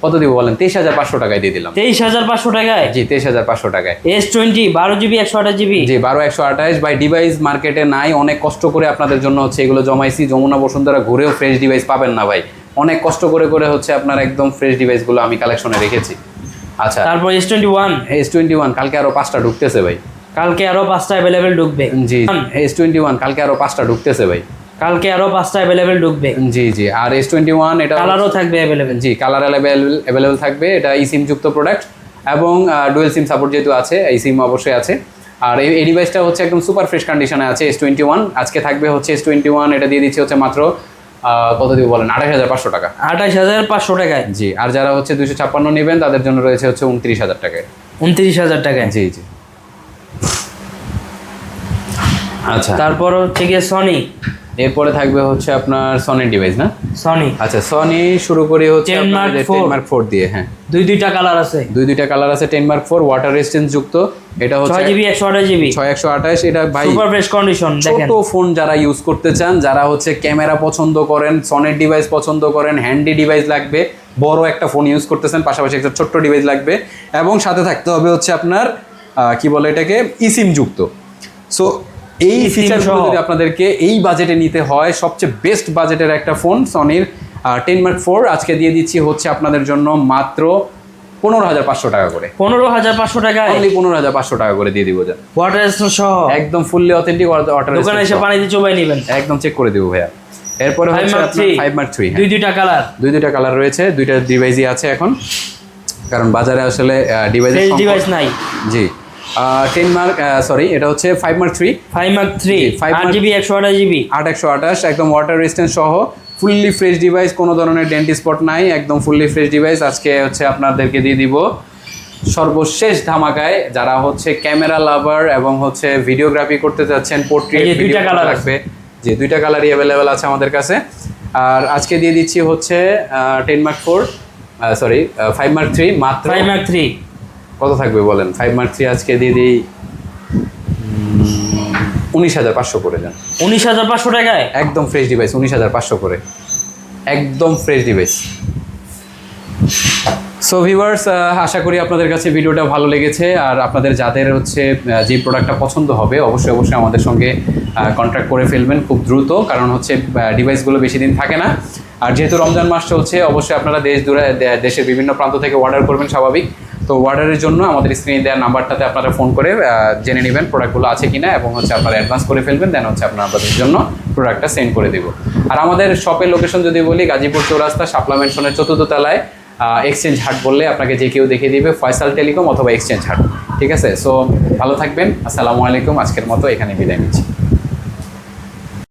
কত দিব বলেন? 23,500 টাকায় দিয়ে দিলাম। 23,500 টাকায়? জি, 23,500 টাকায়। S20 12 জিবি 128 জিবি, জি, 12/128 বাই ডিভাইস মার্কেটে নাই। অনেক কষ্ট করে আপনাদের জন্য হচ্ছে এগুলো জমাইছি। যমুনা বসুন্ধরা ঘুরেও ফ্রেশ ডিভাইস পাবেন না ভাই, অনেক কষ্ট করে হচ্ছে আপনার একদম ফ্রেশ ডিভাইসগুলো আমি কালেকশনে রেখেছি। আচ্ছা, তারপর S21 কালকে আরো 5টা ঢুকতেছে ভাই, কালকে আরো 5টা अवेलेबल ঢুকবে। জি, S21 কালকে আরো 5টা ঢুকতেছে ভাই, কালকে আরো 5টা अवेलेबल ঢুকবে। জি জি, আর S21 এটা কালারও থাকবে अवेलेबल, জি, কালার अवेलेबल থাকবে। এটা eSIM যুক্ত প্রোডাক্ট এবং ডুয়াল সিম সাপোর্ট যেহেতু আছে, eSIM অবশ্যই আছে। আর এই ডিভাইসটা হচ্ছে একদম সুপার ফ্রেশ কন্ডিশনে আছে S21। আজকে থাকবে হচ্ছে S21, এটা দিয়ে দিচ্ছি হচ্ছে মাত্র কত দিব বলেন? 28,500 টাকা। 28,500 টাকায়? জি, আর যারা হচ্ছে 256 নেবেন তাদের জন্য রয়েছে হচ্ছে 29,000 টাকায়। 29,000 টাকায়? জি জি। আচ্ছা, তারপর হচ্ছে গিয়ে এরপরে থাকবে হচ্ছে আপনার সনির ডিভাইস না? সনি আচ্ছা সনি শুরু করি হচ্ছে 10 আপনার Mark যে 4 10 Mark 4 দিয়ে, হ্যাঁ দুইটা কালার আছে, দুইটা কালার আছে 10 Mark 4 ওয়াটার রেজিস্ট্যান্স যুক্ত। এটা হচ্ছে 6GB 128GB 6128। এটা ভাই সুপার ফ্রেশ কন্ডিশন। দেখেন ছোট ফোন যারা ইউজ করতে চান, যারা হচ্ছে ক্যামেরা পছন্দ করেন, সনির ডিভাইস পছন্দ করেন, হ্যান্ডি ডিভাইস লাগবে, বড় একটা ফোন ইউজ করতেছেন, পাশাপাশি একটা ছোট্ট ডিভাইস লাগবে, এবং সাথে থাকতে হবে হচ্ছে আপনার কি বলে এটাকে ইসিম যুক্ত। সো এই eSIM ফিচারগুলো সহ। যদি আপনাদেরকে এই বাজেটে নিতে হয়, সবচেয়ে বেস্ট বাজেটের একটা ফোন সনির 10 Mark 4 আজকে দিয়ে দিচ্ছি হচ্ছে আপনাদের জন্য মাত্র 15,500 টাকা করে। 15,500 টাকায় অনলি 15,500 টাকা করে দিয়ে দিব। যান ওয়াটার রেজিস্ট্যান্স সহ একদম ফুললি অথেন্টিক ওয়াটার দোকানে এসে পানিতে চুবাই নেবেন। একদম চেক করে দিব ভাইয়া। এরপরে 5 হচ্ছে Mark আপনার 5 Mark 3, হ্যাঁ দুইটা কালার, দুইটা কালার রয়েছে, দুইটা ডিভাইসই আছে এখন, কারণ বাজারে আসলে ডিভাইসের ফ্রেশ ডিভাইস নাই। জি 10 Mark সরি এটা হচ্ছে 5 Mark 3 5 Mark 3 5 Mark 8GB 128GB 8128 একদম ওয়াটার রেজিস্ট্যান্স সহ ফুললি ফ্রেশ ডিভাইস, কোনো ধরনের ডেন্ট স্পট নাই, একদম ফুললি ফ্রেশ ডিভাইস আজকে হচ্ছে আপনাদেরকে দিয়ে দিব সর্বশেষ ধামাকায়। যারা হচ্ছে ক্যামেরা লাভার এবং হচ্ছে ভিডিওগ্রাফি করতে চাচ্ছেন, পোর্ট্রেট এই যে দুইটা ভিডিও কালার লাগবে, যে দুইটা কালারই অ্যাভেলেবেল আছে আমাদের কাছে। আর আজকে দিয়ে দিচ্ছি হচ্ছে 10 Mark 4 সরি 5 Mark 3 মাত্র 5 Mark 3 কত থাকবে বলেন? 5 Mark 3 আজকে দিয়ে দিই 19,500 করে। যান 19,500 টাকায় একদম ফ্রেশ ডিভাইস 19,500 করে, একদম ফ্রেশ ডিভাইস। সো ভিউয়ার্স, আশা করি আপনাদের কাছে ভিডিওটা ভালো লেগেছে। আর আপনাদের যাদের হচ্ছে যে প্রোডাক্টটা পছন্দ হবে অবশ্যই আমাদের সঙ্গে কন্ট্যাক্ট করে ফেলবেন খুব দ্রুত, কারণ হচ্ছে ডিভাইসগুলো বেশি দিন থাকে না। আর যেহেতু রমজান মাস চলছে, অবশ্যই আপনারা দেশের বিভিন্ন প্রান্ত থেকে অর্ডার করবেন স্বাভাবিক। তো অর্ডারের জন্য আমাদের স্ক্রিনে দেওয়ার নাম্বারটাতে আপনারা ফোন করে জেনে নেবেন প্রোডাক্টগুলো আছে কিনা, এবং হচ্ছে আপনারা অ্যাডভান্স করে ফেলবেন, দেন হচ্ছে আপনাদের জন্য প্রোডাক্টটা সেন্ড করে দেব। আর আমাদের শপের লোকেশন যদি বলি, গাজীপুর চৌরাস্তা শাপলা মেনশনের 4th তলায় এক্সচেঞ্জ হাট বললে আপনাকে যে কেউ দেখিয়ে দিবে, ফয়সাল টেলিকম অথবা এক্সচেঞ্জ হাট। ঠিক আছে, সো ভালো থাকবেন, আসসালামু আলাইকুম। আজকের মতো এখানে বিদায় নিচ্ছি।